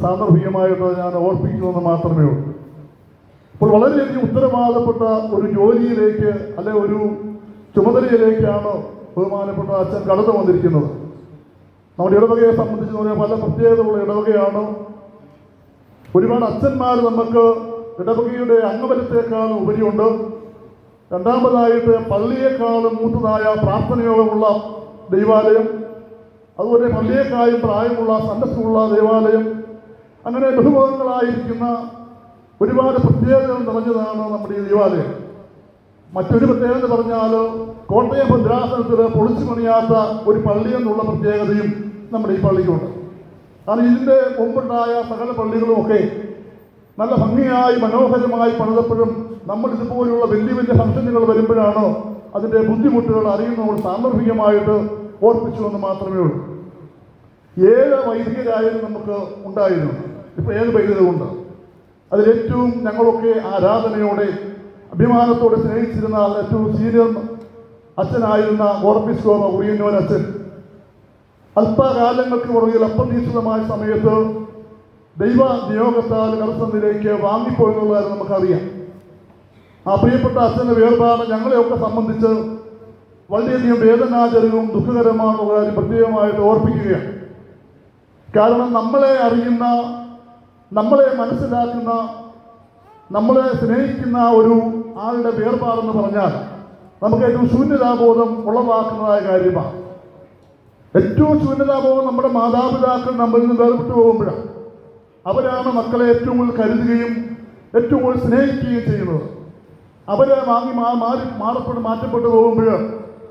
സാന്ദർഭികമായിട്ട് ഞാൻ ഓർപ്പിക്കുന്നതെന്ന് മാത്രമേ ഉള്ളൂ. അപ്പോൾ വളരെയധികം ഉത്തരവാദപ്പെട്ട ഒരു ജോലിയിലേക്ക് അല്ലെ ഒരു ചുമതലയിലേക്കാണ് ബഹുമാനപ്പെട്ട അച്ഛൻ കടന്നു വന്നിരിക്കുന്നത്. നമ്മുടെ ഇടവകയെ സംബന്ധിച്ച് പറഞ്ഞാൽ പല പ്രത്യേകതയുള്ള ഇടവകയാണ്. ഒരുപാട് അച്ഛന്മാർ നമുക്ക് ഇടവകയുടെ അംഗബലത്തേക്കാളും ഉപരിയുണ്ട്. രണ്ടാമതായിട്ട് പള്ളിയേക്കാളും മൂത്തതായ പ്രാർത്ഥനയോഗമുള്ള ദൈവാലയം, അതുപോലെ പള്ളിയേക്കാളും പ്രായമുള്ള സന്ദസ്സുള്ള ദൈവാലയം, അങ്ങനെ ബഹുമുഖങ്ങളായിരിക്കുന്ന ഒരുപാട് പ്രത്യേകതകൾ നിറഞ്ഞതാണ് നമ്മുടെ ഈ ദൈവാലയം. മറ്റൊരു പ്രത്യേകത പറഞ്ഞാൽ കോട്ടയം ഭദ്രാസനത്തിൽ പൊളിച്ചു പണിയാത്ത ഒരു പള്ളി എന്നുള്ള പ്രത്യേകതയും നമ്മുടെ ഈ പള്ളിക്കുണ്ട്. കാരണം ഇതിൻ്റെ മുമ്പുണ്ടായ സകല പള്ളികളുമൊക്കെ നല്ല ഭംഗിയായി മനോഹരമായി പണിതപ്പോഴും നമ്മൾ ഇതുപോലുള്ള വലിയ വലിയ ഫംഗ്ഷനുകൾ വരുമ്പോഴാണ് അതിൻ്റെ ബുദ്ധിമുട്ടുകൾ അറിയുന്നവർ സാന്ദർഭികമായിട്ട് ഓർപ്പിച്ചു എന്ന് മാത്രമേ ഉള്ളൂ. 7 വൈദികരായാലും നമുക്ക് ഉണ്ടായിരുന്നു. ഇപ്പോൾ 7 വൈദികരുണ്ട്. അതിലേറ്റവും ഞങ്ങളൊക്കെ ആരാധനയോടെ അഭിമാനത്തോടെ സ്നേഹിച്ചിരുന്ന ഏറ്റവും സീനിയർ അച്ഛനായിരുന്ന ഓർപ്പിസ്കോമ ഉറിയന്നൂർ അച്ഛൻ അല്പകാലങ്ങൾക്ക് പുറകിൽ അപ്രതീക്ഷിതമായ സമയത്ത് ദൈവ നിയോഗത്താൽ കർത്തനിലേക്ക് വാങ്ങിപ്പോയെന്നുള്ളത് നമുക്കറിയാം. ആ പ്രിയപ്പെട്ട അച്ഛൻ്റെ വേർപാട് ഞങ്ങളെയൊക്കെ സംബന്ധിച്ച് വളരെയധികം വേദനാജനകവും ദുഃഖകരമാണെന്നുള്ള കാര്യം പ്രത്യേകമായിട്ട് ഓർപ്പിക്കുകയാണ്. കാരണം നമ്മളെ അറിയുന്ന, നമ്മളെ മനസ്സിലാക്കുന്ന, നമ്മളെ സ്നേഹിക്കുന്ന ഒരു ആളുടെ വേർപാടെന്ന് പറഞ്ഞാൽ നമുക്ക് ഏറ്റവും ശൂന്യതാബോധം ഉളവാക്കുന്നതായ കാര്യമാണ്. ഏറ്റവും ശൂന്യതാബോധം നമ്മുടെ മാതാപിതാക്കൾ നമ്മളിൽ നിന്ന് വേർപെട്ടു പോകുമ്പോഴാണ്. അവരാണ് മക്കളെ ഏറ്റവും കൂടുതൽ കരുതുകയും ഏറ്റവും കൂടുതൽ സ്നേഹിക്കുകയും ചെയ്യുന്നത്. അവരെ മാറ്റപ്പെട്ടു പോകുമ്പോൾ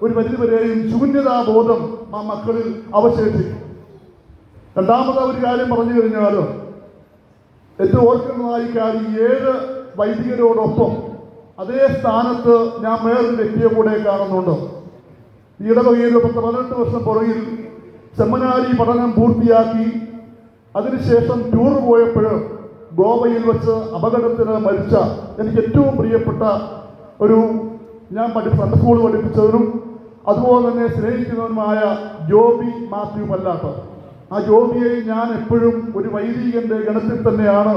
ഒരു പരിധിവരെയും ശൂന്യതാബോധം ആ മക്കളിൽ അവശേഷിക്കും. രണ്ടാമത് ഒരു കാര്യം പറഞ്ഞു കഴിഞ്ഞാൽ ഏറ്റവും ഓർക്കുന്നതായി കാര്യം 7 വൈദികരോടൊപ്പം അതേ സ്ഥാനത്ത് ഞാൻ വേറൊരു വ്യക്തിയെ കൂടെ കാണുന്നുണ്ട്. ഈ ഇടവകയിൽ 18 വർഷം പുറകിൽ സെമിനാരി പഠനം പൂർത്തിയാക്കി അതിനുശേഷം ടൂർ പോയപ്പോൾ ഗോവയിൽ വെച്ച് അപകടത്തിന് മരിച്ച എനിക്ക് ഏറ്റവും പ്രിയപ്പെട്ട ഞാൻ സൺഡേ സ്കൂൾ പഠിപ്പിച്ചവരും അതുപോലെ തന്നെ സ്നേഹിക്കുന്നവനുമായ ജോബി മാത്യു പല്ലാട്ട്. ആ ജോബിയെ ഞാൻ എപ്പോഴും ഒരു വൈദികന്റെ ഗണത്തിൽ തന്നെയാണ്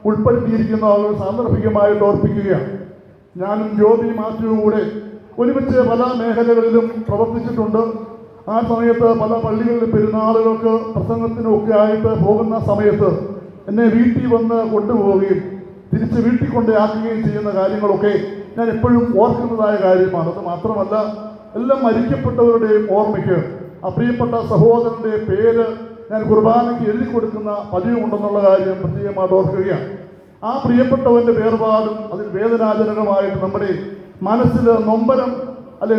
ഉൾപ്പെടുത്തിയിരിക്കുന്ന ആളുകൾ സാന്ദർഭികമായിട്ട് ഓർപ്പിക്കുകയാണ്. ഞാനും ജോബി മാത്യുവും കൂടെ ഒരുമിച്ച് പല മേഖലകളിലും പ്രവർത്തിച്ചിട്ടുണ്ട്. ആ സമയത്ത് പല പള്ളികളിലും പെരുന്നാളുകൾക്ക് പ്രസംഗത്തിനൊക്കെ ആയിട്ട് പോകുന്ന സമയത്ത് എന്നെ വീട്ടിൽ വന്ന് കൊണ്ടുപോവുകയും തിരിച്ച് വീട്ടിൽ കൊണ്ടാക്കുകയും ചെയ്യുന്ന കാര്യങ്ങളൊക്കെ ഞാൻ എപ്പോഴും ഓർക്കുന്നതായ കാര്യമാണ്. അത് മാത്രമല്ല എല്ലാം മരിക്കപ്പെട്ടവരുടെയും ഓർമ്മയ്ക്ക് ആ പ്രിയപ്പെട്ട സഹോദരൻ്റെ പേര് ഞാൻ കുർബാനയ്ക്ക് എഴുതി കൊടുക്കുന്ന പതിവുണ്ടെന്നുള്ള കാര്യം പ്രത്യേകമായിട്ട് ഓർക്കുകയാണ്. ആ പ്രിയപ്പെട്ടവൻ്റെ വേർപാടും അതിൽ വേദനാജനകമായിട്ട് നമ്മുടെ മനസ്സിൽ നൊമ്പരം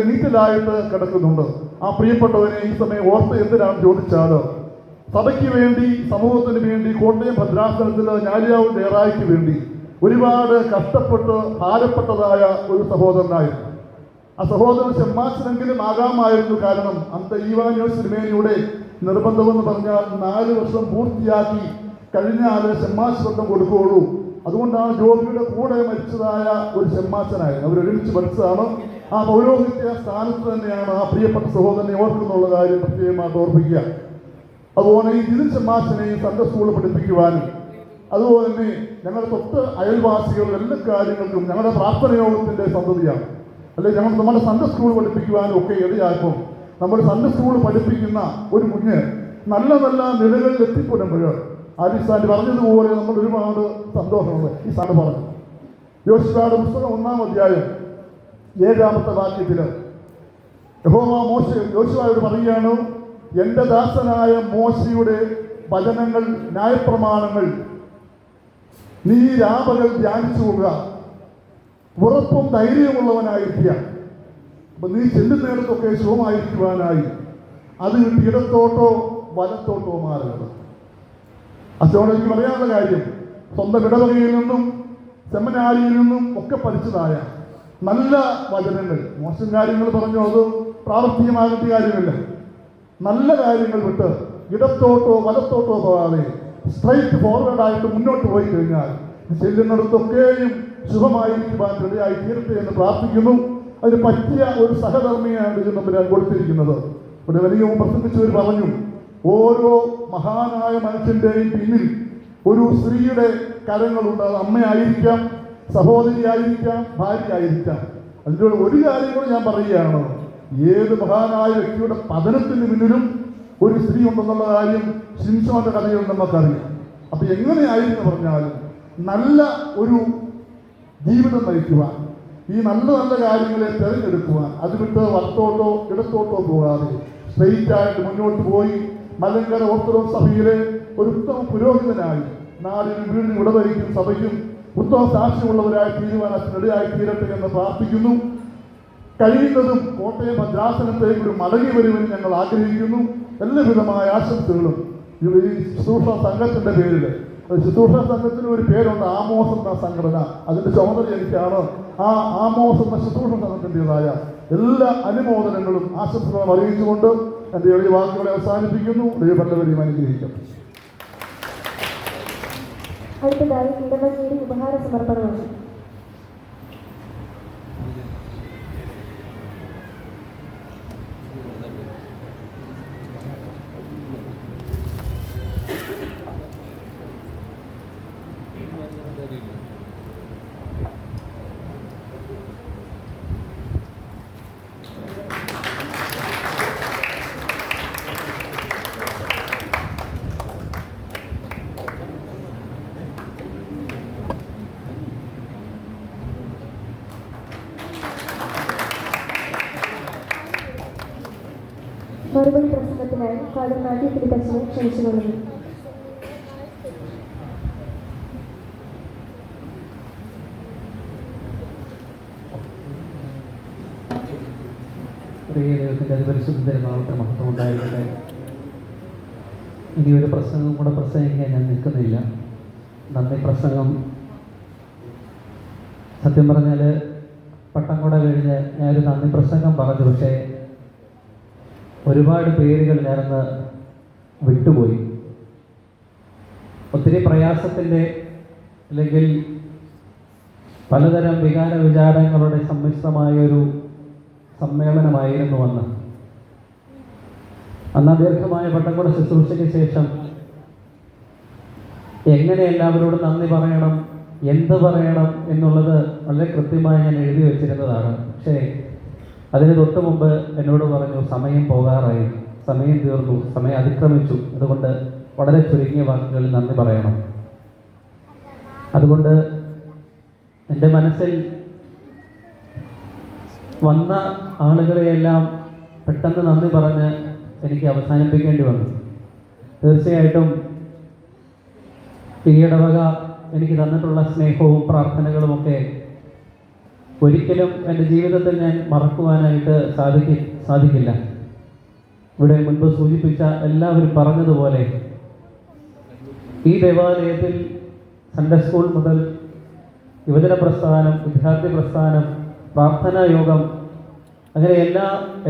നീറ്റലായിട്ട് കിടക്കുന്നുണ്ട്. ആ പ്രിയപ്പെട്ടവനെ ഈ സമയം ഓർത്ത് എന്തിനാണ് ചോദിച്ചാൽ സഭയ്ക്ക് വേണ്ടി, സമൂഹത്തിന് വേണ്ടി, കോട്ടയം ഭദ്രാസനത്തിൽ ഞാലിയാവ് ദേറായിക്ക് വേണ്ടി ഒരുപാട് കഷ്ടപ്പെട്ട് ഭാരപ്പെട്ടതായ ഒരു സഹോദരനായിരുന്നു. ആ സഹോദരൻ ഷമ്മാസിനെങ്കിലും ആകാമായിരുന്നു. കാരണം അന്ത ഈവാനിയോസ് തിരുമേനിയുടെ നിർബന്ധമെന്ന് പറഞ്ഞാൽ 4 വർഷം പൂർത്തിയാക്കി കഴിഞ്ഞാൽ ഷമ്മാസ് ബന്ധം കൊടുക്കുകയുള്ളൂ. അതുകൊണ്ടാണ് ജോബിയുടെ കൂടെ മരിച്ചതായ ഒരു ഷമ്മാസനായിരുന്നു. അവരൊരുമിച്ച് പഠിച്ചതാണ്. ആ പൗരോഹിത്യ സ്ഥാനത്ത് തന്നെയാണ് ആ പ്രിയപ്പെട്ട സഹോദരനെ ഓർക്കുന്നുള്ള കാര്യം പ്രത്യേകമായിട്ട് ഓർപ്പിക്കുക. അതുപോലെ ഈ ജിതിൻ ഷമ്മാസിനെയും സൺഡേ സ്കൂളിൽ പഠിപ്പിക്കുവാനും അതുപോലെ തന്നെ ഞങ്ങളുടെ തൊട്ട് അയൽവാസികളുടെ എല്ലാ കാര്യങ്ങൾക്കും ഞങ്ങളുടെ പ്രാർത്ഥനയോഗത്തിൻ്റെ സന്തതിയാണ്. അല്ലെങ്കിൽ നമ്മുടെ സൺഡേ സ്കൂൾ പഠിപ്പിക്കുവാനും ഒക്കെ ഇടയായപ്പോൾ നമ്മൾ സൺഡേ സ്കൂൾ പഠിപ്പിക്കുന്ന ഒരു കുഞ്ഞ് നല്ല നല്ല നിലകളിൽ എത്തിപ്പെടുമ്പോൾ ആദിസ്ഥാൻ പറഞ്ഞതുപോലെ നമ്മൾ ഒരുപാട് സന്തോഷമുണ്ട്. ഈ സ്ഥാനം പറഞ്ഞു യോശുവയുടെ പുസ്തകം 1-ാം അധ്യായം 7-ാമത്തെ വാക്യത്തിൽ യോശുവയോട് പറയുകയാണ്, എൻ്റെ ദാസനായ മോശയുടെ വചനങ്ങൾ, ന്യായപ്രമാണങ്ങൾ നീ രാപകൽ ധ്യാനിച്ചു കൊള്ളുക, ഉറപ്പും ധൈര്യമുള്ളവനായിരിക്കുക. അപ്പം നീ ചെല്ലുന്നിടത്തൊക്കെ ശുഭമായിരിക്കുവാനായി അത് വിട്ട് ഇടത്തോട്ടോ വലത്തോട്ടോ മാറരുത്. അച്ഛനോട് എനിക്ക് പറയാനുള്ള കാര്യം, സ്വന്തം ഇടവകയിൽ നിന്നും സെമിനാരിയിൽ നിന്നും ഒക്കെ പഠിച്ചതായ നല്ല വചനങ്ങൾ, മോശം കാര്യങ്ങൾ പറഞ്ഞു അത് പ്രാവർത്തികമാകേണ്ട കാര്യമില്ല. നല്ല കാര്യങ്ങൾ വിട്ട് ഇടത്തോട്ടോ വലത്തോട്ടോ പോകാതെ സ്ട്രൈറ്റ് ഫോർവേഡായിട്ട് മുന്നോട്ട് പോയി കഴിഞ്ഞാൽ ചെല്ലുന്നിടത്തൊക്കെയും ശുഭമായിരിക്കുവാൻ ഇടയായി തീരട്ടെ എന്ന് പ്രാർത്ഥിക്കുന്നു. അതിന് പറ്റിയ ഒരു സഹധർമ്മിയാണ് ഇത് നമ്മൾ കൊടുത്തിരിക്കുന്നത്. ഇവിടെ വലിയ പ്രസംഗിച്ചവർ പറഞ്ഞു, ഓരോ മഹാനായ മനുഷ്യൻ്റെയും പിന്നിൽ ഒരു സ്ത്രീയുടെ കരങ്ങളുണ്ട്. അത് അമ്മയായിരിക്കാം, സഹോദരിയായിരിക്കാം, ഭാര്യയായിരിക്കാം. അതിൻ്റെ ഒരു കാര്യം കൂടെ ഞാൻ പറയുകയാണ്, ഏത് മഹാനായ വ്യക്തിയുടെ പതനത്തിന് പിന്നിലും ഒരു സ്ത്രീ ഉണ്ടെന്നുള്ള കാര്യം ശിംശോന്റെ കഥയിൽ നമുക്കറിയാം. അപ്പൊ എങ്ങനെയായിരുന്നു പറഞ്ഞാലും നല്ല ഒരു ജീവിതം നയിക്കുവാൻ, ഈ നല്ല നല്ല കാര്യങ്ങളെ തിരഞ്ഞെടുക്കുവാൻ, അത് വിട്ട് വലത്തോട്ടോ ഇടത്തോട്ടോ പോകാതെ സ്ട്രെയിറ്റ് ആയിട്ട് മുന്നോട്ട് പോയി മലങ്കര ഓർത്തഡോക്സ് സഭയിലെ ഒരു ഉത്തമ പുരോഹിതനായി നാടിനും വീടിനും ഇടവരിക്കും സഭയ്ക്കും ഉത്തമ സാക്ഷ്യമുള്ളവരായി തീരുവാൻ അച്ഛനിടയായി തീരട്ടെ എന്ന് പ്രാർത്ഥിക്കുന്നു. കഴിയുന്നതും കോട്ടയം ഭദ്രാസനത്തേക്ക് ഒരു മടങ്ങി വരുവാൻ ഞങ്ങൾ ആഗ്രഹിക്കുന്നു. എല്ലാവിധമായ ആശംസകളും ഈ ശുശ്രൂഷ സംഘത്തിൻ്റെ പേരിൽ, ശുശ്രൂഷ സംഘത്തിന് ഒരു പേരുണ്ട്, ആമോസ് എന്ന സംഘടന, അതിൻ്റെ ചുമതല എനിക്കാണ്. ആ ആമോസ് എന്ന ശുശ്രൂഷ സംഘത്തിൻ്റെതായ എല്ലാ അനുമോദനങ്ങളും ആശംസകളും അറിയിച്ചുകൊണ്ട് എൻ്റെ എളിയ വാക്കുകളെ അവസാനിപ്പിക്കുന്നു. ദൈവം അനുഗ്രഹിക്കും. അടുത്തതായി ഇടവകയുടെ ഉപഹാര സമർപ്പണമാണ്. മറുപടി പ്രസംഗത്തിനായി ഫാദർ മാത്യു ഫിലിപ്പച്ചനെ ക്ഷണിച്ചുകൊള്ളുന്നു. പ്രിയ ദൈവത്തിൻ്റെ അതിപരിശുദ്ധ നാളത്തെ മഹത്വം ഉണ്ടായിരിക്കട്ടെ. ഇനി ഒരു പ്രസംഗം കൂടെ പ്രസംഗിക്കാൻ ഞാൻ നിൽക്കുന്നില്ല. നന്ദി പ്രസംഗം സത്യം പറഞ്ഞാൽ പട്ടം കൂടെ കഴിഞ്ഞ് ഞാനൊരു നന്ദി പ്രസംഗം പറഞ്ഞു, പക്ഷേ ഒരുപാട് പേരുകൾ ഞാനന്ന് വിട്ടുപോയി. ഒത്തിരി പ്രയാസത്തിൻ്റെ അല്ലെങ്കിൽ പലതരം വികാര വിചാരങ്ങളുടെ സമ്മിശ്രമായൊരു സമ്മേളനമായിരുന്നു അന്ന് ദീർഘമായ പട്ടംകുട ശുശ്രൂഷയ്ക്ക് ശേഷം എങ്ങനെ എല്ലാവരോടും നന്ദി പറയണം, എന്ത് പറയണം എന്നുള്ളത് വളരെ കൃത്യമായി ഞാൻ എഴുതി വെച്ചിരുന്നതാണ്. പക്ഷേ അതിന് തൊട്ട് മുമ്പ് എന്നോട് പറഞ്ഞു, സമയം പോകാറായി, സമയം തീർന്നു, സമയം അതിക്രമിച്ചു, അതുകൊണ്ട് വളരെ ചുരുങ്ങിയ വാക്കുകളിൽ നന്ദി പറയണം. അതുകൊണ്ട് എൻ്റെ മനസ്സിൽ വന്ന ആളുകളെയെല്ലാം പെട്ടെന്ന് നന്ദി പറഞ്ഞ് എനിക്ക് അവസാനിപ്പിക്കേണ്ടി വന്നു. തീർച്ചയായിട്ടും ഈ ഇടവക എനിക്ക് തന്നിട്ടുള്ള സ്നേഹവും പ്രാർത്ഥനകളുമൊക്കെ ഒരിക്കലും എൻ്റെ ജീവിതത്തിൽ ഞാൻ മറക്കുവാനായിട്ട് സാധിക്കില്ല. ഇവിടെ മുൻപ് സൂചിപ്പിച്ച എല്ലാവരും പറഞ്ഞതുപോലെ ഈ ദേവാലയത്തിൽ സൺഡേ സ്കൂൾ മുതൽ യുവജന പ്രസ്ഥാനം, വിദ്യാർത്ഥി പ്രസ്ഥാനം, പ്രാർത്ഥനാ യോഗം, അങ്ങനെ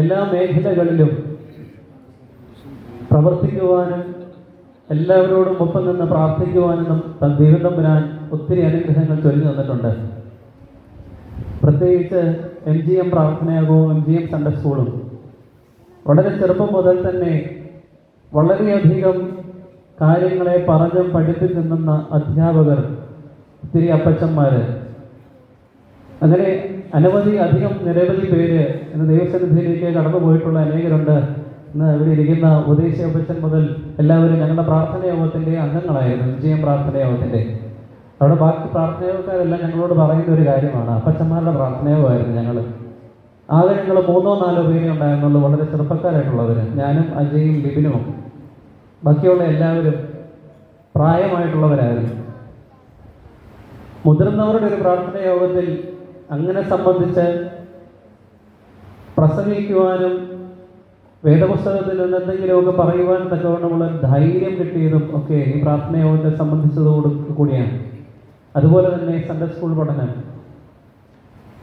എല്ലാ മേഖലകളിലും പ്രവർത്തിക്കുവാനും എല്ലാവരോടും ഒപ്പം നിന്ന് പ്രാർത്ഥിക്കുവാനും ദൈവം തമ്പുരാൻ ഒത്തിരി അനുഗ്രഹങ്ങൾ ചൊരിഞ്ഞു തന്നിട്ടുണ്ട്. പ്രത്യേകിച്ച് MGM പ്രാർത്ഥനയാകവും MGM സൺഡേ സ്കൂളും വളരെ ചെറുപ്പം മുതൽ തന്നെ വളരെയധികം കാര്യങ്ങളെ പറഞ്ഞും പഠിപ്പിച്ചു നിന്ന അധ്യാപകർ, ഒത്തിരി അപ്പച്ചന്മാർ, അങ്ങനെ നിരവധി പേര് ഇന്ന് ദൈവസന്നിധിയിലേക്ക് കടന്നു പോയിട്ടുള്ള അനേകരുണ്ട്. ഇന്ന് ഇവിടെ ഇരിക്കുന്ന ഉപദേശി അപ്പച്ചൻ മുതൽ എല്ലാവരും ഞങ്ങളുടെ പ്രാർത്ഥനയോഗത്തിൻ്റെ അംഗങ്ങളായിരുന്നു. MGM പ്രാർത്ഥനയോഗത്തിൻ്റെ അവിടെ ബാക്കി പ്രാർത്ഥനയോഗക്കാരെല്ലാം ഞങ്ങളോട് പറയുന്ന ഒരു കാര്യമാണ്, അപ്പച്ചന്മാരുടെ പ്രാർത്ഥനയോഗമായിരുന്നു ഞങ്ങൾ. ആകെ ഞങ്ങൾ 3-4 പേരെ ഉണ്ടായിരുന്നുള്ളൂ, വളരെ ചെറുപ്പക്കാരായിട്ടുള്ളവർ, ഞാനും അജയും ലിബിനും. ബാക്കിയുള്ള എല്ലാവരും പ്രായമായിട്ടുള്ളവരായിരുന്നു. മുതിർന്നവരുടെ ഒരു പ്രാർത്ഥന യോഗത്തിൽ അങ്ങനെ സംബന്ധിച്ച് പ്രസംഗിക്കുവാനും വേദപുസ്തകത്തിൽ നിന്ന് എന്തെങ്കിലുമൊക്കെ പറയുവാൻ തക്കവണ്ണമുള്ള ധൈര്യം കിട്ടിയതും ഒക്കെ ഈ പ്രാർത്ഥനയോടെ സംബന്ധിച്ചതോട് കൂടിയാണ്. അതുപോലെ തന്നെ സൺഡേ സ്കൂൾ പഠനം,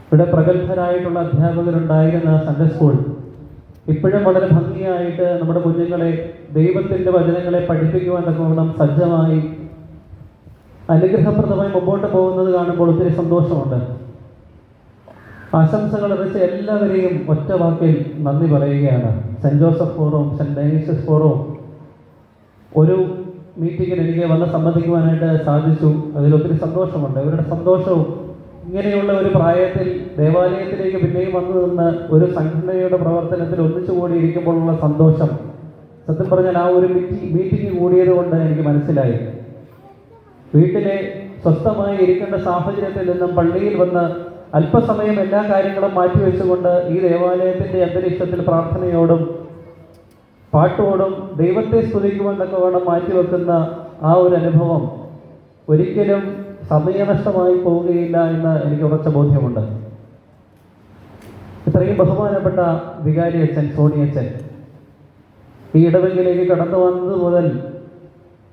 ഇവിടെ പ്രഗത്ഭരായിട്ടുള്ള അധ്യാപകരുണ്ടായിരുന്ന സൺഡേ സ്കൂൾ ഇപ്പോഴും വളരെ ഭംഗിയായിട്ട് നമ്മുടെ കുഞ്ഞുങ്ങളെ ദൈവത്തിൻ്റെ വചനങ്ങളെ പഠിപ്പിക്കുവാൻ തക്കവണ്ണം സജ്ജമായി അനുഗ്രഹപ്രദമായി മുമ്പോട്ട് പോകുന്നത് കാണുമ്പോൾ ഒത്തിരി സന്തോഷമുണ്ട്. ആശംസകൾ അറിയിച്ച എല്ലാവരെയും ഒറ്റ വാക്കിൽ നന്ദി പറയുകയാണ്. സെൻറ് ജോസഫ് ഫോറവും സെൻറ് ഡൈനീഷ്യസ് ഫോറവും ഒരു മീറ്റിങ്ങിൽ എനിക്ക് വന്ന് സംബന്ധിക്കുവാനായിട്ട് സാധിച്ചു. അതിലൊത്തിരി സന്തോഷമുണ്ട്. ഇവരുടെ സന്തോഷവും ഇങ്ങനെയുള്ള ഒരു പ്രായത്തിൽ ദേവാലയത്തിലേക്ക് പിന്നെയും വന്നു നിന്ന് ഒരു സംഘടനയുടെ പ്രവർത്തനത്തിൽ ഒന്നിച്ചുകൂടിയിരിക്കുമ്പോഴുള്ള സന്തോഷം, സത്യം പറഞ്ഞാൽ ആ ഒരു മീറ്റിംഗ് കൂടിയത് കൊണ്ട് എനിക്ക് മനസ്സിലായി. വീട്ടിലെ സ്വസ്ഥമായി ഇരിക്കേണ്ട സാഹചര്യത്തിൽ നിന്നും പള്ളിയിൽ വന്ന് അല്പസമയം എല്ലാ കാര്യങ്ങളും മാറ്റിവെച്ചുകൊണ്ട് ഈ ദേവാലയത്തിൻ്റെ അന്തരീക്ഷത്തിൽ പ്രാർത്ഥനയോടും പാട്ടോടും ദൈവത്തെ സ്തുതിക്കുവാൻ തക്കവണ്ണം മാറ്റിവെക്കുന്ന ആ ഒരു അനുഭവം ഒരിക്കലും സമയനഷ്ടമായി പോവുകയില്ല എന്ന് എനിക്ക് ഉറച്ച ബോധ്യമുണ്ട്. ഇത്രയും ബഹുമാനപ്പെട്ട വികാരി അച്ഛൻ സോണിയച്ഛൻ ഈ ഇടവകയിലേക്ക് കടന്നു വന്നത് മുതൽ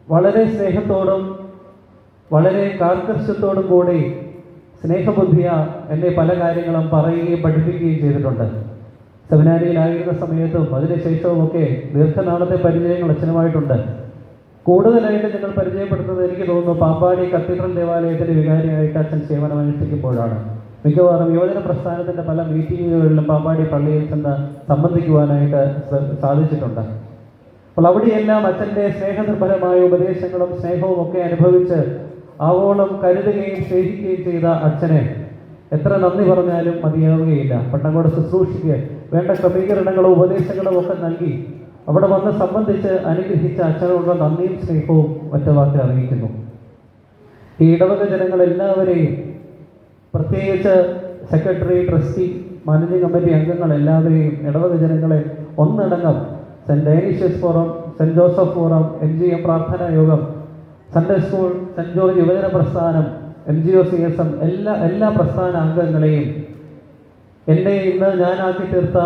വളരെ സ്നേഹത്തോടും വളരെ കാർക്കശ്യത്തോടും കൂടി സ്നേഹബുദ്ധിയ എന്നെ പല കാര്യങ്ങളും പറയുകയും പഠിപ്പിക്കുകയും ചെയ്തിട്ടുണ്ട്. സെമിനാരിയിലായിരുന്ന സമയത്തും അതിനുശേഷവുമൊക്കെ ദീർഘനാളത്തെ പരിചയങ്ങൾ അച്ഛനുമായിട്ടുണ്ട്. കൂടുതലായിട്ട് ഞങ്ങൾ പരിചയപ്പെടുത്തുന്നത് എനിക്ക് തോന്നുന്നു പാമ്പാടി കത്തീഡ്രൽ ദേവാലയത്തിൻ്റെ വികാരിയായിട്ട് അച്ഛൻ സേവനം അനുഷ്ഠിക്കുമ്പോഴാണ്. മിക്കവാറും യുവജന പ്രസ്ഥാനത്തിൻ്റെ പല മീറ്റിങ്ങുകളിലും പാമ്പാടി പള്ളിയിൽ ചെന്ന് സംബന്ധിക്കുവാനായിട്ട് സാധിച്ചിട്ടുണ്ട്. അപ്പോൾ അവിടെയെല്ലാം അച്ഛൻ്റെ സ്നേഹനിർഭരമായ ഉപദേശങ്ങളും സ്നേഹവും ഒക്കെ അനുഭവിച്ച് ആവോളം കരുതുകയും സ്നേഹിക്കുകയും ചെയ്ത അച്ഛനെ എത്ര നന്ദി പറഞ്ഞാലും മതിയാവുകയില്ല. പട്ടംകോട് ശുശ്രൂഷയ്ക്ക് വേണ്ട ക്രമീകരണങ്ങളും ഉപദേശങ്ങളും ഒക്കെ നൽകി അവിടെ വന്ന് സംബന്ധിച്ച് അനുഗ്രഹിച്ച അച്ഛനോടുള്ള നന്ദിയും സ്നേഹവും ഒറ്റവാക്കിൽ അറിയിക്കുന്നു. ഈ ഇടവക ജനങ്ങളെല്ലാവരെയും, പ്രത്യേകിച്ച് സെക്രട്ടറി, ട്രസ്റ്റി, മാനേജിംഗ് കമ്മിറ്റി അംഗങ്ങൾ എല്ലാവരെയും, ഇടവക ജനങ്ങളെ ഒന്നടങ്കം saint Dionysius forum, saint Joseph forum, MGM പ്രാർത്ഥനാ യോഗം, സൺഡേ സ്കൂൾ, സെൻറ് ജോർജ് യുവജന പ്രസ്ഥാനം, MGOCSM എല്ലാ പ്രസ്ഥാന അംഗങ്ങളെയും എന്നെ ഇന്ന് ഞാനാക്കി തീർത്ത,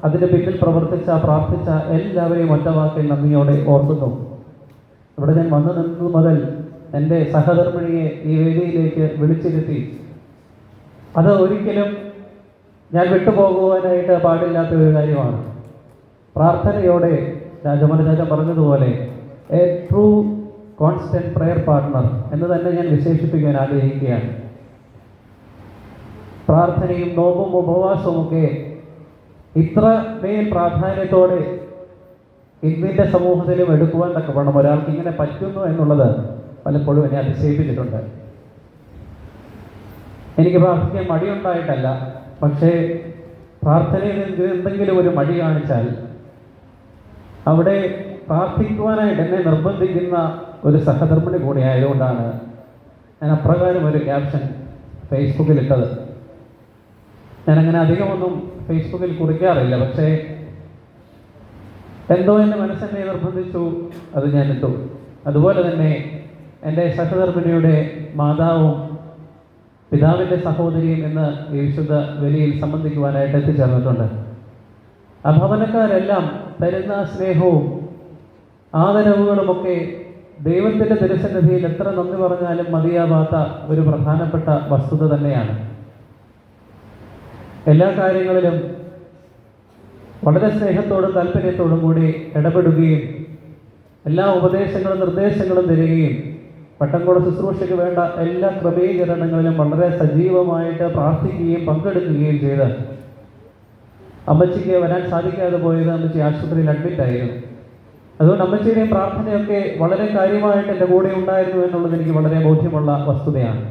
അതിന് പിന്നിൽ പ്രവർത്തിച്ച, പ്രാർത്ഥിച്ച എല്ലാവരെയും ഒറ്റവാക്കിൽ നന്ദിയോടെ ഓർക്കുന്നു. ഇവിടെ ഞാൻ വന്നു നിന്നത് മുതൽ എൻ്റെ സഹധർമ്മിണിയെ ഈ വേദിയിലേക്ക് വിളിച്ചിരുത്തി. അത് ഒരിക്കലും ഞാൻ വിട്ടുപോകുവാനായിട്ട് പാടില്ലാത്ത ഒരു കാര്യമാണ്. പ്രാർത്ഥനയോടെ രാജമോഹൻ ചാച്ച പറഞ്ഞതുപോലെ A true constant prayer partner എന്ന് തന്നെ ഞാൻ വിശേഷിപ്പിക്കാൻ ആഗ്രഹിക്കുകയാണ്. പ്രാർത്ഥനയും നോമ്പും ഉപവാസവും ഒക്കെ ഇത്ര മേൽ പ്രാധാന്യത്തോടെ ഇന്നിൻ്റെ സമൂഹത്തിലും എടുക്കുവാൻ തക്കവണ്ണം ഒരാൾക്ക് ഇങ്ങനെ പറ്റുന്നു എന്നുള്ളത് പലപ്പോഴും എന്നെ അതിശയിപ്പിച്ചിട്ടുണ്ട്. എനിക്ക് പ്രാർത്ഥിക്കാൻ മടിയുണ്ടായിട്ടല്ല, പക്ഷേ പ്രാർത്ഥനയിൽ എന്തെങ്കിലും ഒരു മടി കാണിച്ചാൽ അവിടെ പ്രാർത്ഥിക്കുവാനായിട്ട് എന്നെ നിർബന്ധിക്കുന്ന ഒരു സഹധർമ്മിണി കൂടി ആയതുകൊണ്ടാണ് ഞാൻ അപ്രകാരം ഒരു ക്യാപ്ഷൻ ഫേസ്ബുക്കിൽ ഇട്ടത്. ഞാനങ്ങനെ അധികമൊന്നും ഫേസ്ബുക്കിൽ കുറിക്കാറില്ല, പക്ഷേ എന്തോ എൻ്റെ മനസ്സെന്നെ നിർബന്ധിച്ചു, അത് ഞാൻ ഇട്ടു. അതുപോലെ തന്നെ എൻ്റെ സഹധർമ്മിണിയുടെ മാതാവും പിതാവിൻ്റെ സഹോദരിയും ഇന്ന് ഈ വിശുദ്ധ ബലിയിൽ സംബന്ധിക്കുവാനായിട്ട് എത്തിച്ചേർന്നിട്ടുണ്ട്. ആ ഭവനക്കാരെല്ലാം തരുന്ന സ്നേഹവും ആദരവുകളുമൊക്കെ ദൈവത്തിൻ്റെ തിരുസന്നിധിയിൽ എത്ര നന്ദി പറഞ്ഞാലും മതിയാവാത്ത ഒരു പ്രധാനപ്പെട്ട വസ്തുത തന്നെയാണ്. എല്ലാ കാര്യങ്ങളിലും വളരെ സ്നേഹത്തോടും താല്പര്യത്തോടും കൂടി ഇടപെടുകയും എല്ലാ ഉപദേശങ്ങളും നിർദ്ദേശങ്ങളും തരികയും പട്ടംകോട് ശുശ്രൂഷയ്ക്ക് വേണ്ട എല്ലാ ക്രമീകരണങ്ങളിലും വളരെ സജീവമായിട്ട് പ്രാർത്ഥിക്കുകയും പങ്കെടുക്കുകയും ചെയ്ത് അമ്മച്ചിക്ക് വരാൻ സാധിക്കാതെ പോയത് അമ്മച്ചി ആശുപത്രിയിൽ അഡ്മിറ്റായിരുന്നു. അതുകൊണ്ട് അമ്മച്ചിയുടെയും പ്രാർത്ഥനയൊക്കെ വളരെ കാര്യമായിട്ട് എൻ്റെ കൂടെ ഉണ്ടായിരുന്നു എന്നുള്ളത് എനിക്ക് വളരെ ബോധ്യമുള്ള വസ്തുതയാണ്.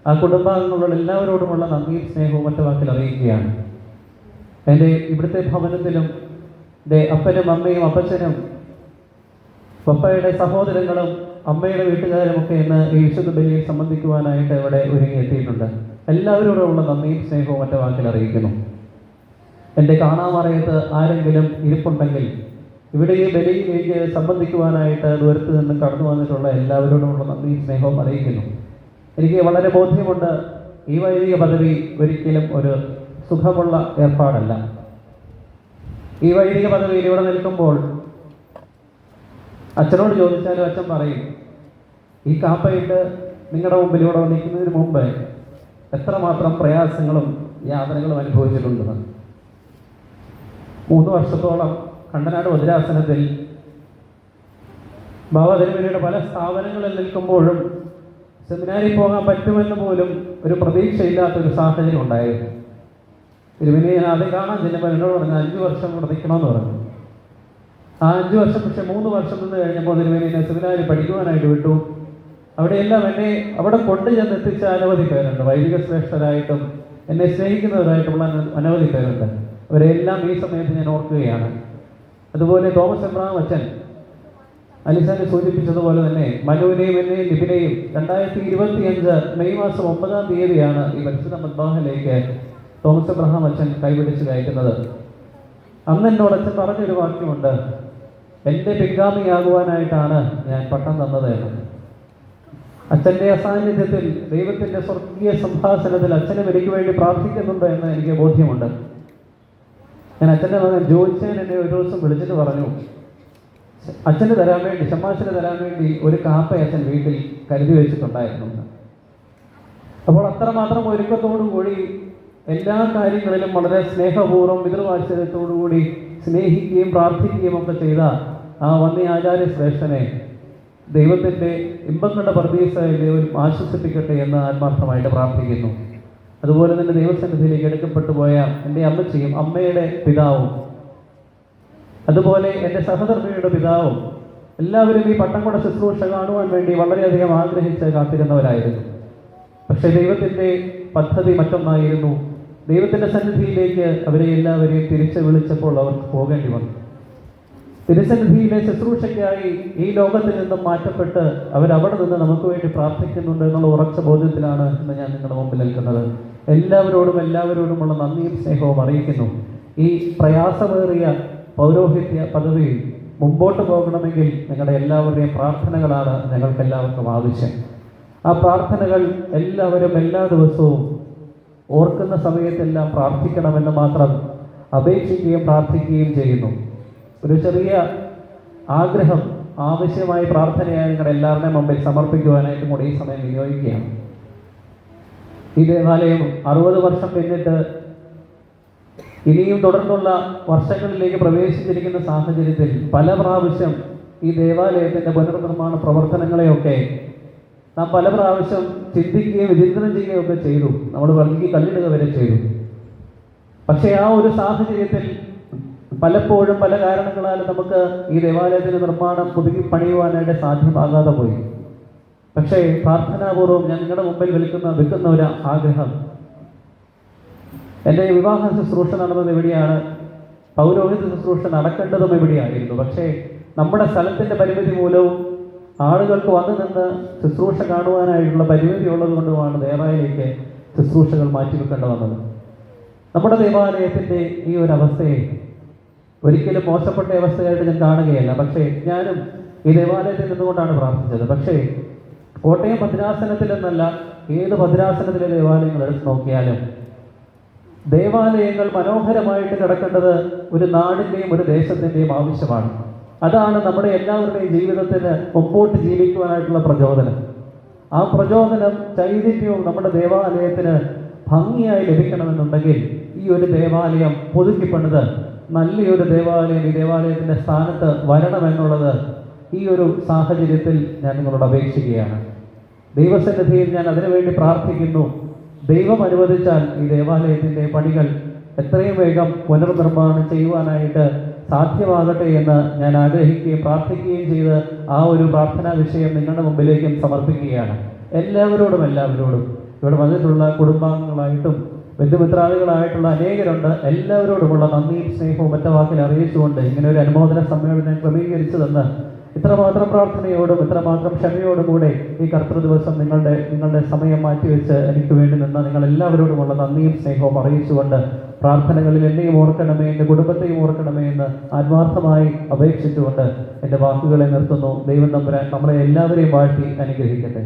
ആ കുടുംബാംഗങ്ങളുള്ള എല്ലാവരോടുമുള്ള നന്ദിയും സ്നേഹവും ഒറ്റ വാക്കിൽ അറിയിക്കുകയാണ്. എൻ്റെ ഇവിടുത്തെ ഭവനത്തിലും എൻ്റെ അപ്പനും അമ്മയും അപ്പച്ചനും പപ്പയുടെ സഹോദരങ്ങളും അമ്മയുടെ വീട്ടുകാരുമൊക്കെ ഇന്ന് ഈ വിശുദ്ധ ബലിയിൽ സംബന്ധിക്കുവാനായിട്ട് ഇവിടെ ഒരുങ്ങിയെത്തിയിട്ടുണ്ട്. എല്ലാവരോടുമുള്ള നന്ദിയും സ്നേഹവും ഒറ്റ വാക്കിൽ അറിയിക്കുന്നു. എൻ്റെ കാണാമറയത്ത് ആരെങ്കിലും ഇരിപ്പുണ്ടെങ്കിൽ ഇവിടെ ഈ ബലിയിലേക്ക് സംബന്ധിക്കുവാനായിട്ട് ദൂരത്ത് നിന്നും കടന്നു വന്നിട്ടുള്ള എല്ലാവരോടുമുള്ള നന്ദിയും സ്നേഹവും അറിയിക്കുന്നു. എനിക്ക് വളരെ ബോധ്യമുണ്ട്, ഈ വൈദിക പദവി ഒരിക്കലും ഒരു സുഖമുള്ള ഏർപ്പാടല്ല. ഈ വൈദിക പദവിയിൽ ഇവിടെ നിൽക്കുമ്പോൾ അച്ഛനോട് ചോദിച്ചാലും അച്ഛൻ പറയും, ഈ കാപ്പയിട്ട് നിങ്ങളുടെ മുമ്പിൽ ഇവിടെ നിൽക്കുന്നതിന് മുമ്പ് എത്രമാത്രം പ്രയാസങ്ങളും യാതനകളും അനുഭവിച്ചിട്ടുണ്ടെന്ന്. 3 വർഷത്തോളം കണ്ടനാട് വജ്രാസനത്തിൽ ബാബ തിരുമേനിയുടെ പല സ്ഥാപനങ്ങളിൽ നിൽക്കുമ്പോഴും സെമിനാരിൽ പോകാൻ പറ്റുമെന്ന് പോലും ഒരു പ്രതീക്ഷയില്ലാത്തൊരു സാഹചര്യം ഉണ്ടായിരുന്നു. തിരുമേനി ഞാൻ ആദ്യം കാണാൻ ചെല്ലുമ്പോൾ എന്നോട് പറഞ്ഞു 5 വർഷം കൂടെ നിൽക്കണമെന്ന് പറഞ്ഞു. ആ 5 വർഷം, പക്ഷെ 3 വർഷം നിന്ന് കഴിഞ്ഞപ്പോൾ തിരുമേനി എന്നെ സെമിനാരിൽ പഠിക്കുവാനായിട്ട് വിട്ടു. അവിടെയെല്ലാം എന്നെ അവിടെ കൊണ്ടു ചെന്ന് എത്തിച്ച അനവധി പേരുണ്ട്. വൈദിക ശ്രേഷ്ഠരായിട്ടും എന്നെ സ്നേഹിക്കുന്നവരായിട്ടുള്ള അനവധി പേരുണ്ട്. അവരെല്ലാം ഈ സമയത്ത് ഞാൻ ഓർക്കുകയാണ്. അതുപോലെ തോമസ് എബ്രഹാം അച്ഛൻ അലിസാനെ സൂചിപ്പിച്ചതുപോലെ തന്നെ മനുവിനെയും എന്നെയും ലിബിനെയും 2025 മെയ് മാസം 9-ാം തീയതിയാണ് ഈ പരിശുദ്ധ മദ്ബാഹയിലേക്ക് തോമസ് എബ്രഹാം അച്ഛൻ കൈപിടിച്ച് കയറ്റുന്നത്. അന്ന് എന്നോട് അച്ഛൻ പറഞ്ഞൊരു വാക്യമുണ്ട്, എൻ്റെ പിൻഗാമിയാകുവാനായിട്ടാണ് ഞാൻ പട്ടം തന്നത് എന്ന്. അച്ഛൻ്റെ അസാന്നിധ്യത്തിൽ ദൈവത്തിൻ്റെ സ്വർഗീയ സംഭാഷണത്തിൽ അച്ഛനും എനിക്ക് വേണ്ടി പ്രാർത്ഥിക്കുന്നുണ്ട് എന്ന് എനിക്ക് ബോധ്യമുണ്ട്. ഞാൻ അച്ഛൻ്റെ മകൻ ജോയിച്ചൻ എന്നെ ഒരു ദിവസം വിളിച്ചിട്ട് പറഞ്ഞു, അച്ഛന് തരാൻ വേണ്ടി, ഷമ്മാശന് തരാൻ വേണ്ടി ഒരു കാപ്പ അച്ഛൻ വീട്ടിൽ കരുതി വെച്ചിട്ടുണ്ടായിരുന്നു. അപ്പോൾ അത്രമാത്രം ഒരുക്കത്തോടു കൂടി എല്ലാ കാര്യങ്ങളിലും വളരെ സ്നേഹപൂർവ്വം പിതൃവാത്സല്യത്തോടു കൂടി സ്നേഹിക്കുകയും പ്രാർത്ഥിക്കുകയും ഒക്കെ ചെയ്ത ആ വന്യ ആചാര്യ ശ്രേഷ്ഠനെ ദൈവത്തിൻ്റെ ഇമ്പങ്ങളുടെ പർദീസയിൽ ദൈവം ആശ്വസിപ്പിക്കട്ടെ എന്ന് ആത്മാർത്ഥമായിട്ട് പ്രാർത്ഥിക്കുന്നു. അതുപോലെ തന്നെ ദൈവസന്നിധിയിലേക്ക് എടുക്കപ്പെട്ടു പോയ എൻ്റെ അമ്മച്ചിയും അമ്മയുടെ പിതാവും അതുപോലെ എൻ്റെ സഹധർമ്മിണിയുടെ പിതാവും എല്ലാവരും ഈ പട്ടംകുട ശുശ്രൂഷ കാണുവാൻ വേണ്ടി വളരെയധികം ആഗ്രഹിച്ച് കാത്തിരുന്നവരായിരുന്നു. പക്ഷേ ദൈവത്തിൻ്റെ പദ്ധതി മറ്റൊന്നായിരുന്നു. ദൈവത്തിൻ്റെ സന്നിധിയിലേക്ക് അവരെ എല്ലാവരെയും തിരിച്ചു വിളിച്ചപ്പോൾ അവർക്ക് പോകേണ്ടി വന്നു. തിരുസന്നിധിയിലെ ശുശ്രൂഷയ്ക്കായി ഈ ലോകത്തിൽ നിന്നും മാറ്റപ്പെട്ട് അവരവിടെ നിന്ന് നമുക്ക് വേണ്ടി പ്രാർത്ഥിക്കുന്നുണ്ട് എന്നുള്ള ഉറച്ച ബോധ്യത്തിലാണ് ഇന്ന് ഞാൻ നിങ്ങളുടെ മുമ്പിൽ നിൽക്കുന്നത്. എല്ലാവരോടുമുള്ള നന്ദിയും സ്നേഹവും അറിയിക്കുന്നു. ഈ പ്രയാസമേറിയ പൗരോഹിത്യ പദവിയിൽ മുമ്പോട്ട് പോകണമെങ്കിൽ നിങ്ങളുടെ എല്ലാവരുടെയും പ്രാർത്ഥനകളാണ് ഞങ്ങൾക്കെല്ലാവർക്കും ആവശ്യം. ആ പ്രാർത്ഥനകൾ എല്ലാവരും എല്ലാ ദിവസവും ഓർക്കുന്ന സമയത്തെല്ലാം പ്രാർത്ഥിക്കണമെന്ന് മാത്രം അപേക്ഷിക്കുകയും പ്രാർത്ഥിക്കുകയും ചെയ്യുന്നു. ഒരു ചെറിയ ആഗ്രഹം, ആവശ്യമായ പ്രാർത്ഥനയായി നിങ്ങളുടെ എല്ലാവരുടെയും മുമ്പിൽ സമർപ്പിക്കുവാനായിട്ടും കൂടി ഈ സമയം വിനിയോഗിക്കുകയാണ്. ഈ ദേവാലയം 60 വർഷം പിന്നിട്ട് ഇനിയും തുടർന്നുള്ള വർഷങ്ങളിലേക്ക് പ്രവേശിച്ചിരിക്കുന്ന സാഹചര്യത്തിൽ പല പ്രാവശ്യം ഈ ദേവാലയത്തിൻ്റെ പുനർനിർമ്മാണ പ്രവർത്തനങ്ങളെയൊക്കെ നാം പല പ്രാവശ്യം ചിന്തിക്കുകയും വിചിന്തനം ചെയ്യുകയും ഒക്കെ ചെയ്തു. നമ്മൾ വള്ളിക്ക് കല്ലിടുക വരെ ചെയ്തു. പക്ഷേ ആ ഒരു സാഹചര്യത്തിൽ പലപ്പോഴും പല കാരണങ്ങളാലും നമുക്ക് ഈ ദേവാലയത്തിൻ്റെ നിർമ്മാണം പുതുക്കി പണിയുവാനായിട്ട് സാധ്യമാകാതെ പോയി. പക്ഷേ പ്രാർത്ഥനാപൂർവ്വം ഞാൻ നിങ്ങളുടെ മുമ്പിൽ വെക്കുന്ന ഒരു ആഗ്രഹം, എൻ്റെ വിവാഹ ശുശ്രൂഷ നടന്നത് എവിടെയാണ്, പൗരോഹിത്യ ശുശ്രൂഷ നടക്കേണ്ടതും എവിടെയായിരുന്നു. പക്ഷേ നമ്മുടെ സ്ഥലത്തിൻ്റെ പരിമിതി മൂലവും ആളുകൾക്ക് വന്നു നിന്ന് ശുശ്രൂഷ കാണുവാനായിട്ടുള്ള പരിമിതി ഉള്ളത് കൊണ്ടുമാണ് ദേവാലയത്തിലേക്ക് ശുശ്രൂഷകൾ മാറ്റിവെക്കേണ്ടി വന്നത്. നമ്മുടെ ദേവാലയത്തിൻ്റെ ഈ ഒരു അവസ്ഥയെ ഒരിക്കലും മോശപ്പെട്ട അവസ്ഥയായിട്ട് ഞാൻ കാണുകയല്ല. പക്ഷേ ഞാനും ഈ ദേവാലയത്തിൽ നിന്നുകൊണ്ടാണ് പ്രാർത്ഥിച്ചത്. പക്ഷേ കോട്ടയം ഭദ്രാസനത്തിൽ എന്നല്ല, ഏത് ഭദ്രാസനത്തിലെ ദേവാലയങ്ങൾ എടുത്ത് നോക്കിയാലും ദേവാലയങ്ങൾ മനോഹരമായിട്ട് കിടക്കേണ്ടത് ഒരു നാടിൻ്റെയും ഒരു ദേശത്തിൻ്റെയും ആവശ്യമാണ്. അതാണ് നമ്മുടെ എല്ലാവരുടെയും ജീവിതത്തിന് മുമ്പോട്ട് ജീവിക്കുവാനായിട്ടുള്ള പ്രചോദനം. ആ പ്രചോദനം ചൈതന്യവും നമ്മുടെ ദേവാലയത്തിന് ഭംഗിയായി ലഭിക്കണമെന്നുണ്ടെങ്കിൽ ഈ ഒരു ദേവാലയം പുതുക്കിപ്പണിത് നല്ലൊരു ദേവാലയം ഈ ദേവാലയത്തിൻ്റെ സ്ഥാനത്ത് വരണമെന്നുള്ളത് ഈ ഒരു സാഹചര്യത്തിൽ ഞാൻ നിങ്ങളോട് അപേക്ഷിക്കുകയാണ്. ദൈവസന്നിധിയിൽ ഞാൻ അതിനുവേണ്ടി പ്രാർത്ഥിക്കുന്നു. ദൈവം അനുവദിച്ചാൽ ഈ ദേവാലയത്തിൻ്റെ പണികൾ എത്രയും വേഗം പുനർനിർമ്മാണം ചെയ്യുവാനായിട്ട് സാധ്യമാകട്ടെ എന്ന് ഞാൻ ആഗ്രഹിക്കുകയും പ്രാർത്ഥിക്കുകയും ചെയ്ത് ആ ഒരു പ്രാർത്ഥനാ വിഷയം നിങ്ങളുടെ മുമ്പിലേക്കും സമർപ്പിക്കുകയാണ്. എല്ലാവരോടും ഇവിടെ വന്നിട്ടുള്ള കുടുംബാംഗങ്ങളായിട്ടും ബന്ധുമിത്രാദികളായിട്ടുള്ള അനേകരുണ്ട്. എല്ലാവരോടുമുള്ള നന്ദിയും സ്നേഹവും ഒറ്റ വാക്കിൽ അറിയിച്ചുകൊണ്ട് ഇങ്ങനെ ഒരു അനുമോദന സമ്മേളനം ക്രമീകരിച്ചു തന്ന് ഇത്രമാത്രം പ്രാർത്ഥനയോടും ഇത്രമാത്രം ക്ഷമയോടും കൂടെ ഈ കർത്തൃ ദിവസം നിങ്ങളുടെ സമയം മാറ്റിവെച്ച് എനിക്ക് വേണ്ടി നിന്ന നിങ്ങളെല്ലാവരോടുമുള്ള നന്ദിയും സ്നേഹവും അറിയിച്ചുകൊണ്ട് പ്രാർത്ഥനകളിൽ എന്നെയും ഓർക്കണമേ, എൻ്റെ കുടുംബത്തെയും ഓർക്കണമേ എന്ന് ആത്മാർത്ഥമായി അപേക്ഷിച്ചുകൊണ്ട് എൻ്റെ വാക്കുകളെ നിർത്തുന്നു. ദൈവം തമ്പുരാൻ നമ്മളെ എല്ലാവരെയും വാഴ്ത്തി അനുഗ്രഹിക്കട്ടെ.